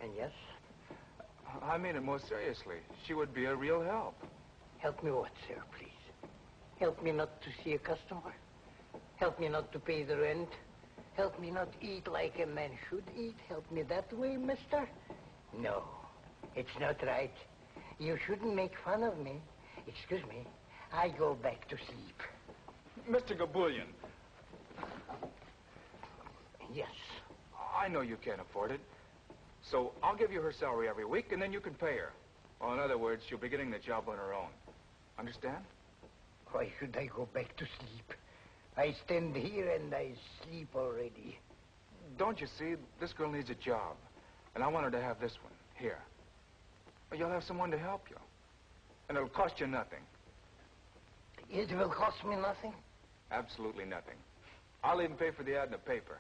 And yes? I mean it most seriously. She would be a real help. Help me what, sir, please? Help me not to see a customer? Help me not to pay the rent? Help me not eat like a man should eat? Help me that way, mister? No, it's not right. You shouldn't make fun of me. Excuse me. I go back to sleep. Mr. Gabulian. Yes. I know you can't afford it. So I'll give you her salary every week, and then you can pay her. Or in other words, she'll be getting the job on her own. Understand? Why should I go back to sleep? I stand here and I sleep already. Don't you see? This girl needs a job. And I want her to have this one, here. You'll have someone to help you. And it'll cost you nothing. It will cost me nothing? Absolutely nothing. I'll even pay for the ad in the paper.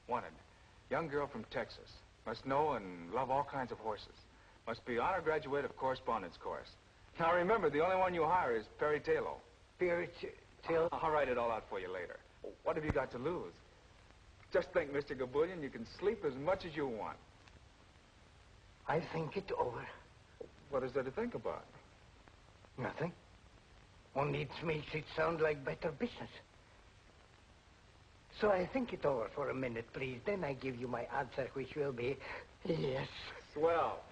Wanted. Young girl from Texas. Must know and love all kinds of horses. Must be honor graduate of correspondence course. Now remember, the only one you hire is Perry Tayloe. Perry Tayloe? I'll write it all out for you later. What have you got to lose? Just think, Mr. Gabulian, you can sleep as much as you want. I think it over. What is there to think about? Nothing. Only it makes it sound like better business. So I think it over for a minute, please. Then I give you my answer, which will be yes. Swell.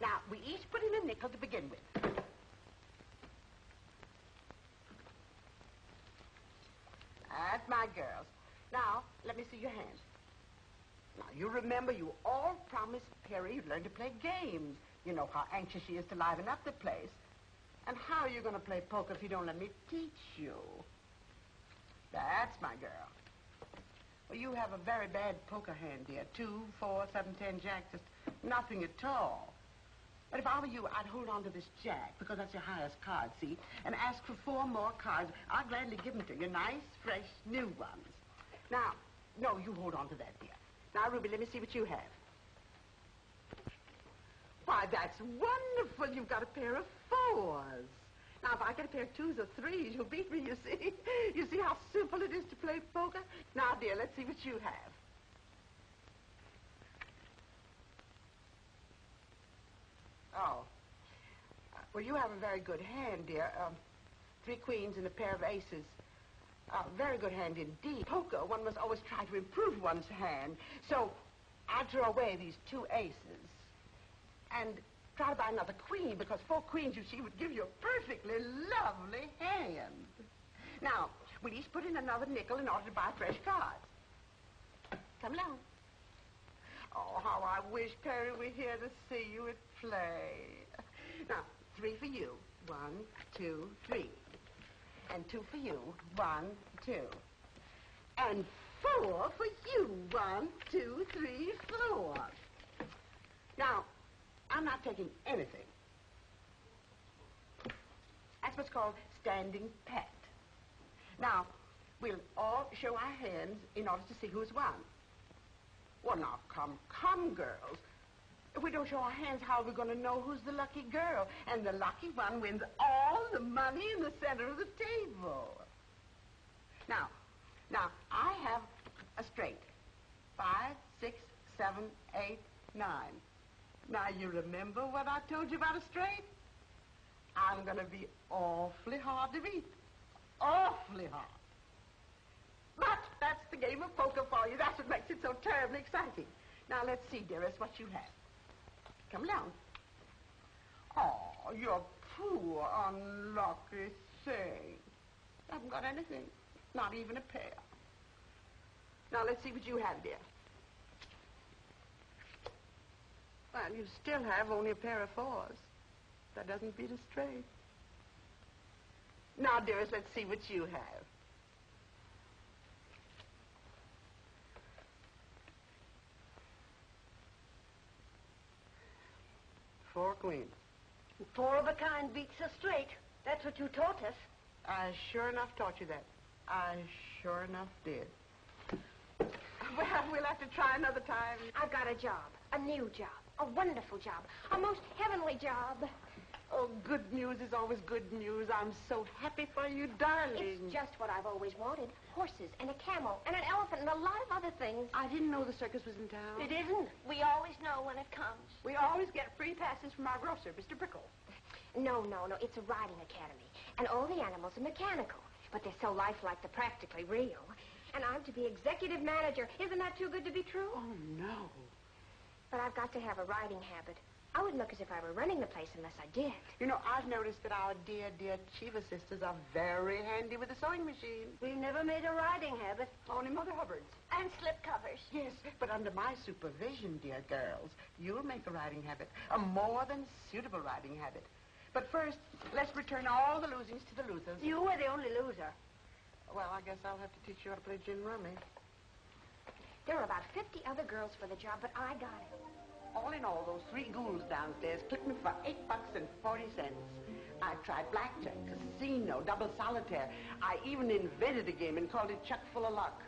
Now, we each put in a nickel to begin with. That's my girls. Now, let me see your hands. Now, you remember you all promised Perry you'd learn to play games. You know how anxious she is to liven up the place. And how are you going to play poker if you don't let me teach you? That's my girl. Well, you have a very bad poker hand, dear. 2, 4, 7, 10, jack, just nothing at all. But if I were you, I'd hold on to this jack, because that's your highest card, see? And ask for 4 more cards. I'll gladly give them to you. Nice, fresh, new ones. Now, no, you hold on to that, dear. Now, Ruby, let me see what you have. Why, that's wonderful. You've got a pair of 4s. Now, if I get a pair of 2s or 3s, you'll beat me, you see. You see how simple it is to play poker? Now, dear, let's see what you have. Oh. Well, you have a very good hand, dear. 3 queens and a pair of aces. Very good hand indeed. Poker, one must always try to improve one's hand. So, I'll draw away these 2 aces. And try to buy another queen, because 4 queens, you see, would give you a perfectly lovely hand. Now, we'll each put in another nickel in order to buy fresh cards. Come along. Oh, how I wish Perry were here to see you at play. Now, 3 for you. 1, 2, 3. And 2 for you. 1, 2. And 4 for you. 1, 2, 3, 4. Now, I'm not taking anything. That's what's called standing pat. Now, We'll all show our hands in order to see who's won. Well, now, come, girls. If we don't show our hands, how are we going to know who's the lucky girl? And the lucky one wins all the money in the center of the table. Now, I have a straight. 5, 6, 7, 8, 9. Now, you remember what I told you about a straight? I'm going to be awfully hard to beat. Awfully hard. But that's the game of poker for you. That's what makes it so terribly exciting. Now, let's see, dearest, what you have. Come along. Oh, you poor, unlucky thing. I haven't got anything. Not even a pair. Now, let's see what you have, dear. Well, you still have only a pair of 4s. That doesn't beat a straight. Now, dearest, let's see what you have. Four queens. 4 of a kind beats a straight. That's what you taught us. I sure enough taught you that. I sure enough did. Well, we'll have to try another time. I've got a job, a new job, a wonderful job, a most heavenly job. Oh, good news is always good news. I'm so happy for you, darling. It's just what I've always wanted. Horses and a camel and an elephant and a lot of other things. I didn't know the circus was in town. It isn't. We always know when it comes. We always get free passes from our grocer, Mr. Brickle. No. It's a riding academy. And all the animals are mechanical. But they're so lifelike they're practically real. And I'm to be executive manager. Isn't that too good to be true? Oh, no. But I've got to have a riding habit. I wouldn't look as if I were running the place unless I did. You know, I've noticed that our dear, dear Cheever sisters are very handy with the sewing machine. We've never made a riding habit. Only Mother Hubbard's. And slip covers. Yes, but under my supervision, dear girls, you'll make a riding habit, a more than suitable riding habit. But first, let's return all the losings to the losers. You were the only loser. Well, I guess I'll have to teach you how to play gin rummy. There were about 50 other girls for the job, but I got it. All in all, those 3 ghouls downstairs clipped me for $8.40. I tried blackjack, casino, double solitaire. I even invented a game and called it Chuck Full of Luck.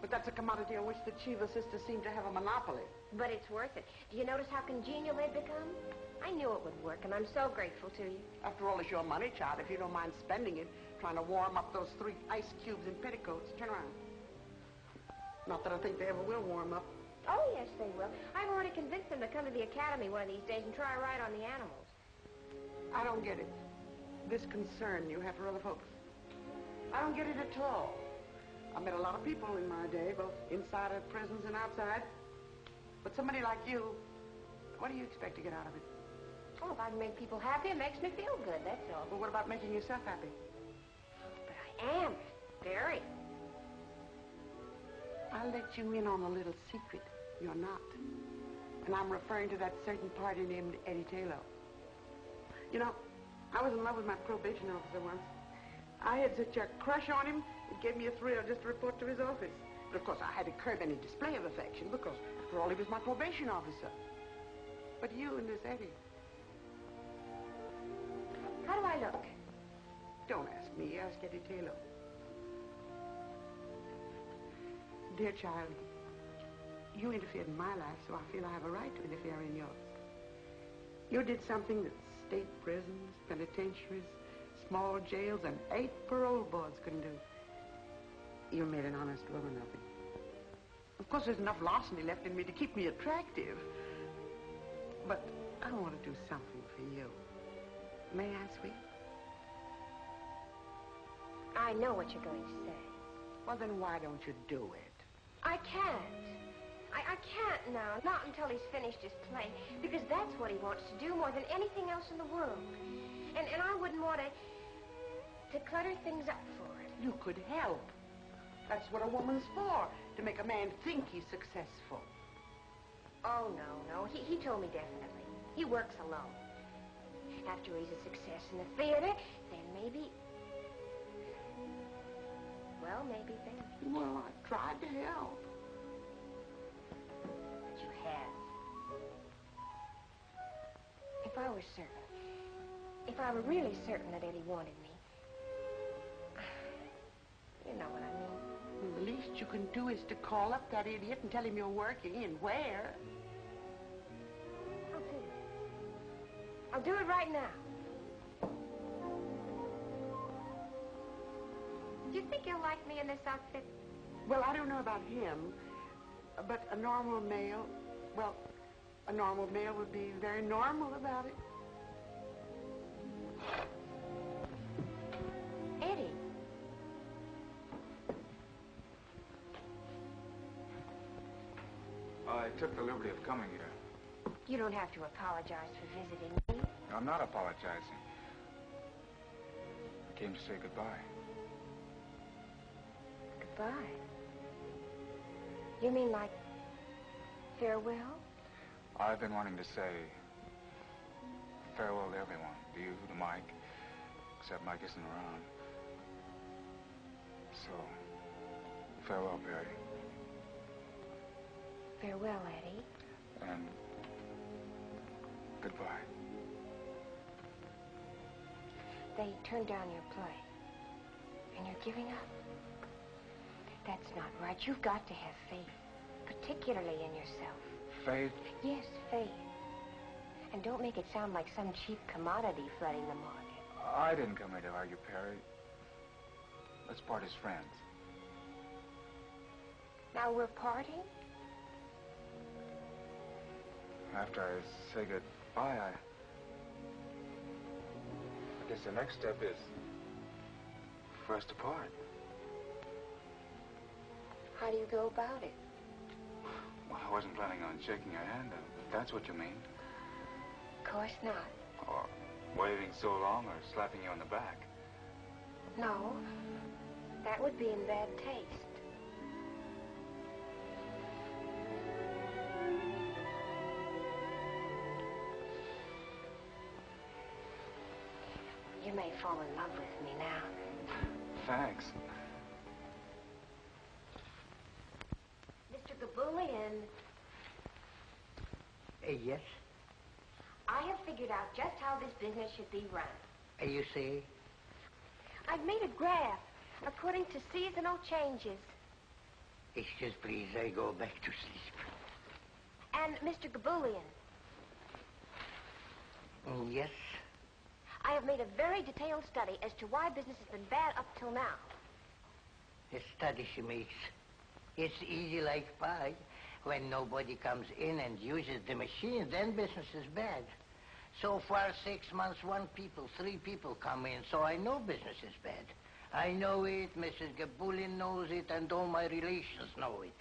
But that's a commodity on which the Cheever sisters seem to have a monopoly. But it's worth it. Do you notice how congenial they've become? I knew it would work, and I'm so grateful to you. After all, it's your money, child. If you don't mind spending it, trying to warm up those 3 ice cubes in petticoats. Turn around. Not that I think they ever will warm up. Oh, yes, they will. I've already convinced them to come to the academy one of these days and try a ride on the animals. I don't get it. This concern you have for other folks. I don't get it at all. I met a lot of people in my day, both inside of prisons and outside. But somebody like you, what do you expect to get out of it? Oh, if I can make people happy, it makes me feel good, that's all. Well, what about making yourself happy? But I am. Very. I'll let you in on a little secret. You're not. And I'm referring to that certain party named Eddie Tayloe. You know, I was in love with my probation officer once. I had such a crush on him, it gave me a thrill just to report to his office. But of course, I had to curb any display of affection because, after all, he was my probation officer. But you and this Eddie. How do I look? Don't ask me, ask Eddie Tayloe. Dear child, you interfered in my life, so I feel I have a right to interfere in yours. You did something that state prisons, penitentiaries, small jails, and 8 parole boards couldn't do. You made an honest woman of me. Of course, there's enough larceny left in me to keep me attractive. But I want to do something for you. May I, sweet? I know what you're going to say. Well, then why don't you do it? I can't. I can't now, not until he's finished his play, because that's what he wants to do more than anything else in the world. And I wouldn't want to clutter things up for him. You could help. That's what a woman's for, to make a man think he's successful. Oh, no. He told me definitely. He works alone. After he's a success in the theater, then maybe... Well, maybe then. Well, I tried to help. But you have. If I were certain, if I were really certain that Eddie wanted me, you know what I mean. you can do is to call up that idiot and tell him you're working and where. I'll do it right now. Do you think you'll like me in this outfit? Well, I don't know about him, but a normal male, well, a normal male would be very normal about it. Eddie. I took the liberty of coming here. You don't have to apologize for visiting me. I'm not apologizing. I came to say goodbye. Goodbye? You mean like farewell? I've been wanting to say farewell to everyone. To you, to Mike, except Mike isn't around. So, farewell, Perry. Farewell, Eddie. And goodbye. They turned down your play. And you're giving up? That's not right. You've got to have faith. Particularly in yourself. Faith? Yes, faith. And don't make it sound like some cheap commodity flooding the market. I didn't come here to argue, Perry. Let's part as friends. Now we're parting? After I say goodbye, I guess the next step is for us to part. How do you go about it? Well, I wasn't planning on shaking your hand, if that's what you mean. Of course not. Or waving so long or slapping you on the back. No. That would be in bad taste. You may fall in love with me now. Thanks. Mr. Gabulian. Yes? I have figured out just how this business should be run. You see? I've made a graph according to seasonal changes. Excuse, please, I go back to sleep. And Mr. Gabulian. Yes? I have made a very detailed study as to why business has been bad up till now. The study she makes. It's easy like pie. When nobody comes in and uses the machine, then business is bad. So far, 6 months, 3 people come in, so I know business is bad. I know it, Mrs. Gabulian knows it, and all my relations know it.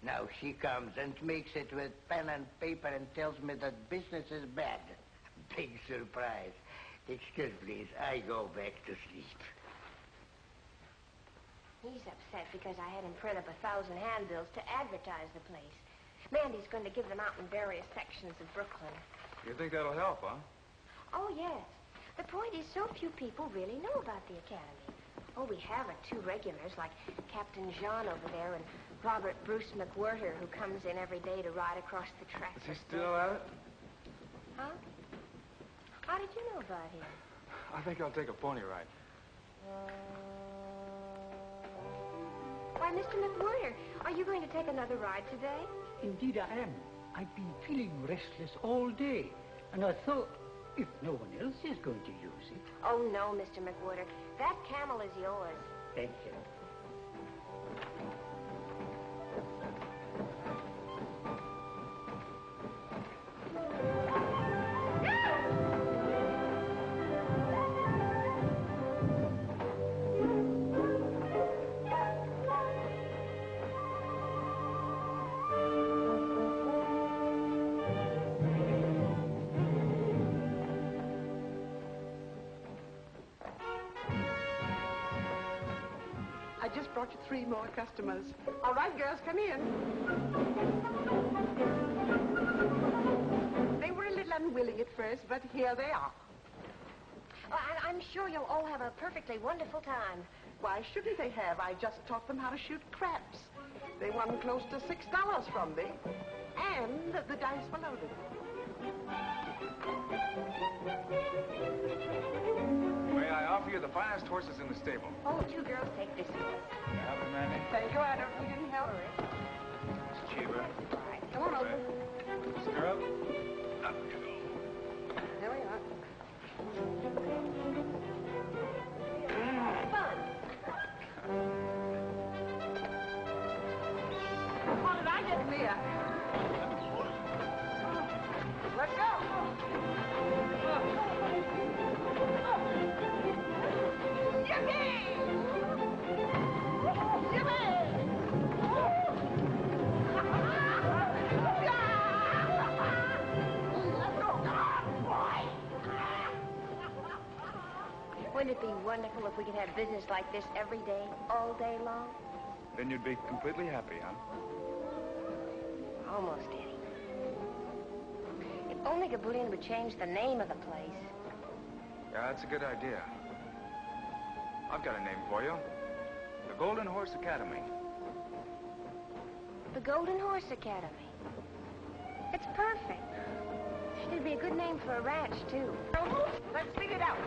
Now she comes and makes it with pen and paper and tells me that business is bad. Big surprise. Excuse, please, I go back to sleep. He's upset because I had him print up 1,000 handbills to advertise the place. Mandy's going to give them out in various sections of Brooklyn. You think that'll help, huh? Oh, yes. The point is so few people really know about the Academy. Oh, we have 2 regulars, like Captain Jean over there and Robert Bruce McWhirter, who comes in every day to ride across the track. Is he still at it? Huh? How did you know about him? I think I'll take a pony ride. Why, Mr. McWhirter, are you going to take another ride today? Indeed I am. I've been feeling restless all day, and I thought, if no one else is going to use it... Oh, no, Mr. McWhirter. That camel is yours. Thank you. Just brought you 3 more customers. All right, girls, come in. They were a little unwilling at first, but here they are. Well, I'm sure you'll all have a perfectly wonderful time. Why shouldn't they have? I just taught them how to shoot craps. They won close to $6 from me, and the dice were loaded. May I offer you the finest horses in the stable? Oh, two girls take this one. Have them, Manny? Thank you, Adam. You didn't help her. It's cheaper. Come on over. Stirrup. Up you go. There we are. Fun. What did I just hear? Let's go. Wouldn't it be wonderful if we could have business like this every day, all day long? Then you'd be completely happy, huh? Almost, Eddie. If only Gabulian would change the name of the place. Yeah, that's a good idea. I've got a name for you. The Golden Horse Academy. The Golden Horse Academy. It's perfect. It'd be a good name for a ranch, too. Let's figure it out.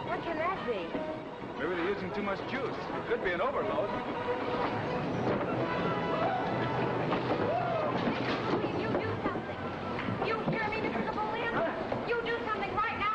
What can that be? Maybe they're using too much juice. It could be an overload. You do something. You hear me, Mr. Gabulian? You do something right now.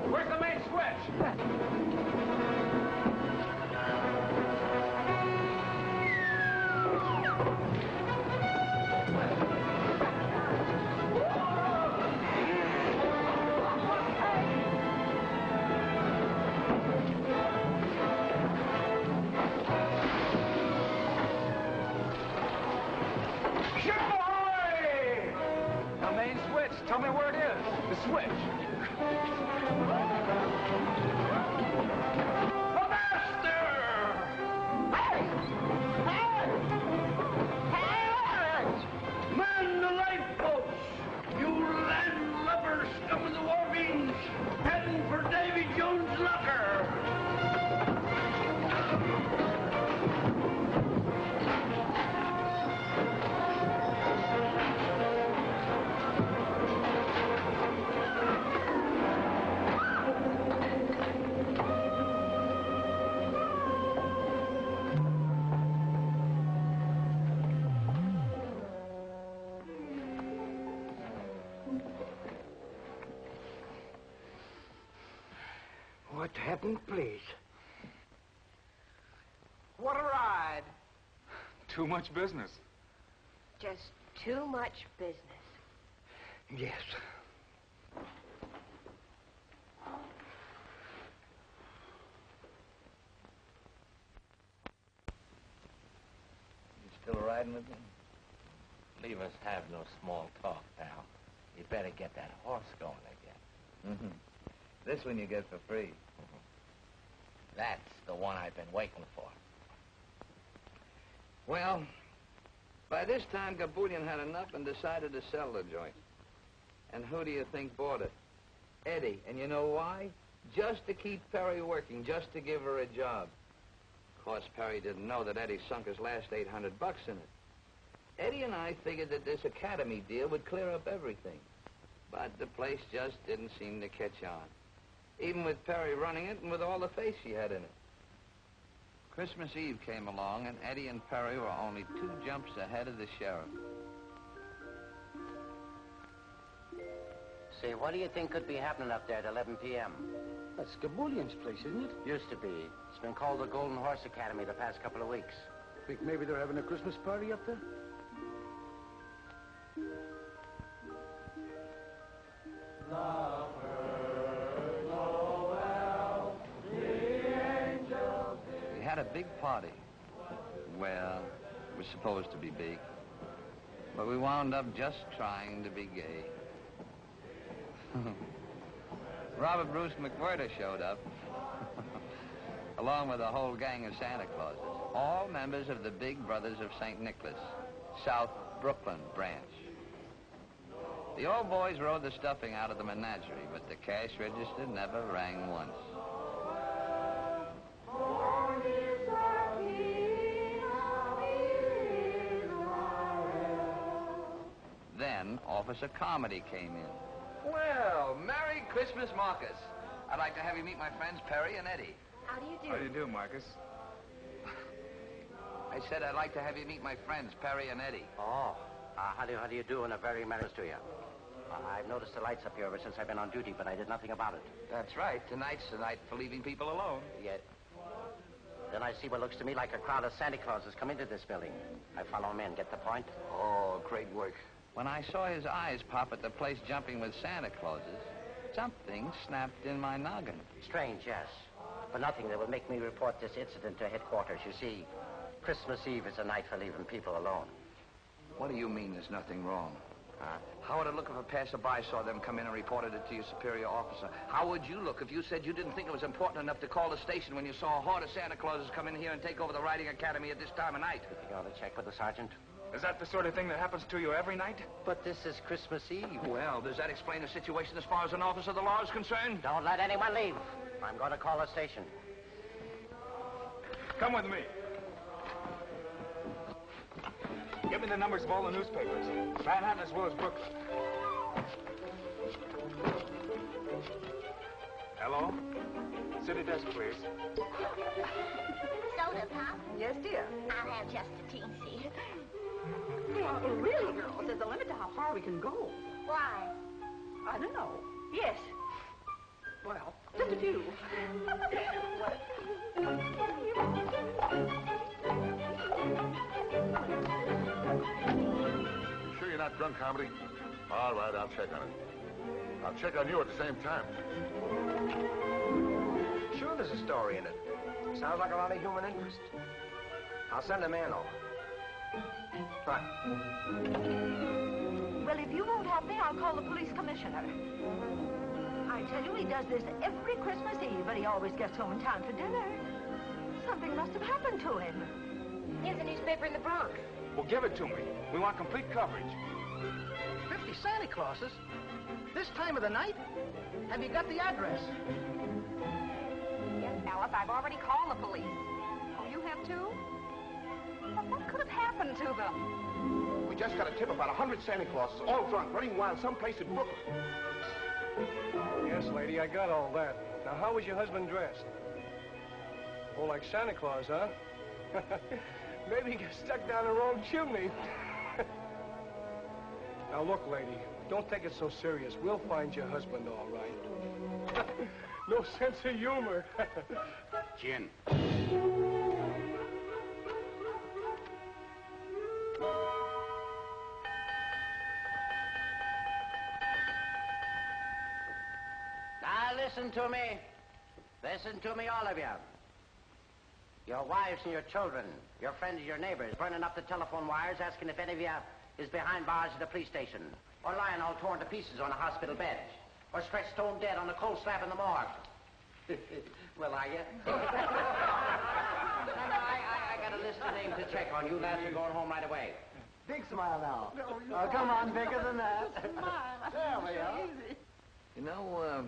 Where's the main switch? Ahoy! The main switch. Tell me where it is. The switch. The master! Man the lifeboats! You landlubber scum of the wharfings! Heading for Davy Jones' locker! What happened, please? What a ride. Too much business. Just too much business. Yes. You still riding with me? Leave us have no small talk now. You better get that horse going again. Mm-hmm. This one you get for free. That's the one I've been waiting for. Well, by this time, Gabulian had enough and decided to sell the joint. And who do you think bought it? Eddie. And you know why? Just to keep Perry working, just to give her a job. Of course, Perry didn't know that Eddie sunk his last $800 in it. Eddie and I figured that this Academy deal would clear up everything. But the place just didn't seem to catch on. Even with Perry running it and with all the faith she had in it. Christmas Eve came along, and Eddie and Perry were only 2 jumps ahead of the sheriff. Say, what do you think could be happening up there at 11 p.m.? That's Gabullion's place, isn't it? Used to be. It's been called the Golden Horse Academy the past couple of weeks. Think maybe they're having a Christmas party up there? We had a big party. Well, it was supposed to be big. But we wound up just trying to be gay. Robert Bruce McWhirter showed up, along with a whole gang of Santa Clauses, all members of the Big Brothers of St. Nicholas, South Brooklyn branch. The old boys rode the stuffing out of the menagerie, but the cash register never rang once. Then Officer Comedy came in. Well, Merry Christmas, Marcus. I'd like to have you meet my friends Perry and Eddie. How do you do? How do you do, Marcus? I said I'd like to have you meet my friends Perry and Eddie. Oh, how do you do, and a very Merry Christmas to you. I've noticed the lights up here ever since I've been on duty, but I did nothing about it. That's right. Tonight's the night for leaving people alone. Yet, then I see what looks to me like a crowd of Santa Clauses come into this building. I follow them in. Get the point? Oh, great work. When I saw his eyes pop at the place jumping with Santa Clauses, something snapped in my noggin. Strange, yes. But nothing that would make me report this incident to headquarters. You see, Christmas Eve is a night for leaving people alone. What do you mean there's nothing wrong? How would it look if a passerby saw them come in and reported it to your superior officer? How would you look if you said you didn't think it was important enough to call the station when you saw a horde of Santa Clauses come in here and take over the riding academy at this time of night? You think I ought to check with the sergeant? Is that the sort of thing that happens to you every night? But this is Christmas Eve. Well, does that explain the situation as far as an officer of the law is concerned? Don't let anyone leave. I'm going to call the station. Come with me. Give me the numbers of all the newspapers. Manhattan as well as Brooklyn. Hello? City desk, please. Soda, Pop? Yes, dear. I'll have just a teensy. Well, really, girls, there's a limit to how far we can go. Why? I don't know. Yes. Well, just a few. Sure you're not drunk, Comedy? All right, I'll check on it. I'll check on you at the same time. Sure there's a story in it. Sounds like a lot of human interest. I'll send a man over. Right. Well, if you won't help me, I'll call the police commissioner. I tell you, he does this every Christmas Eve, but he always gets home in time for dinner. Something must have happened to him. Here's a newspaper in the Bronx. Well, give it to me. We want complete coverage. 50 Santa Clauses? This time of the night? Have you got the address? Yes, Alice, I've already called the police. Oh, you have too? Well, what could have happened to them? We just got a tip about 100 Santa Clauses, all drunk, running wild someplace in Brooklyn. Yes, lady, I got all that. Now, how was your husband dressed? Oh, like Santa Claus, huh? Maybe he got stuck down the wrong chimney. Now, look, lady, don't take it so serious. We'll find your husband all right. No sense of humor. Gin. Now, listen to me. Listen to me, all of you. Your wives and your children, your friends and your neighbors, burning up the telephone wires, asking if any of you is behind bars at the police station, or lying all torn to pieces on a hospital bed, or stretched stone dead on a cold slab in the morgue. Well, are you? No, I got a list of names to check on. You lads are going home right away. Big smile now. Oh, come on, bigger than that. There we are. You know,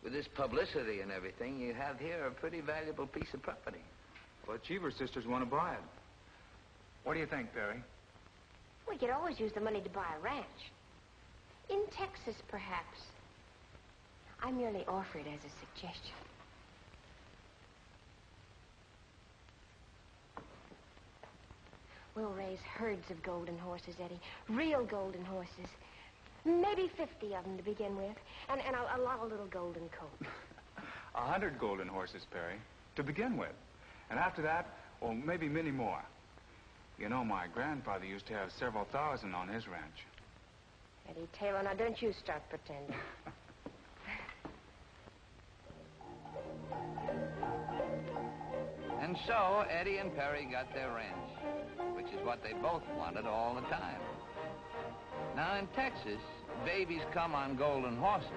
with this publicity and everything, you have here a pretty valuable piece of property. Well, Cheever sisters want to buy it. What do you think, Perry? We could always use the money to buy a ranch. In Texas, perhaps. I merely offer it as a suggestion. We'll raise herds of golden horses, Eddie. Real golden horses. Maybe 50 of them to begin with. And a lot of little golden coats. 100 golden horses, Perry, to begin with. And after that, well, maybe many more. You know, my grandfather used to have several thousand on his ranch. Eddie Tayloe, now don't you start pretending. And so Eddie and Perry got their ranch, which is what they both wanted all the time. Now in Texas, babies come on golden horses.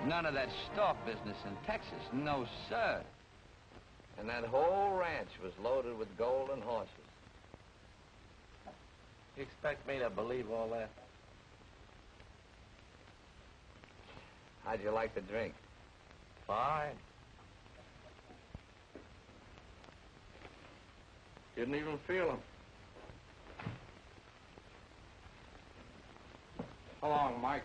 None of that stalk business in Texas, no sir. And that whole ranch was loaded with golden horses. You expect me to believe all that? How'd you like the drink? Fine. Didn't even feel him. So long, Mike.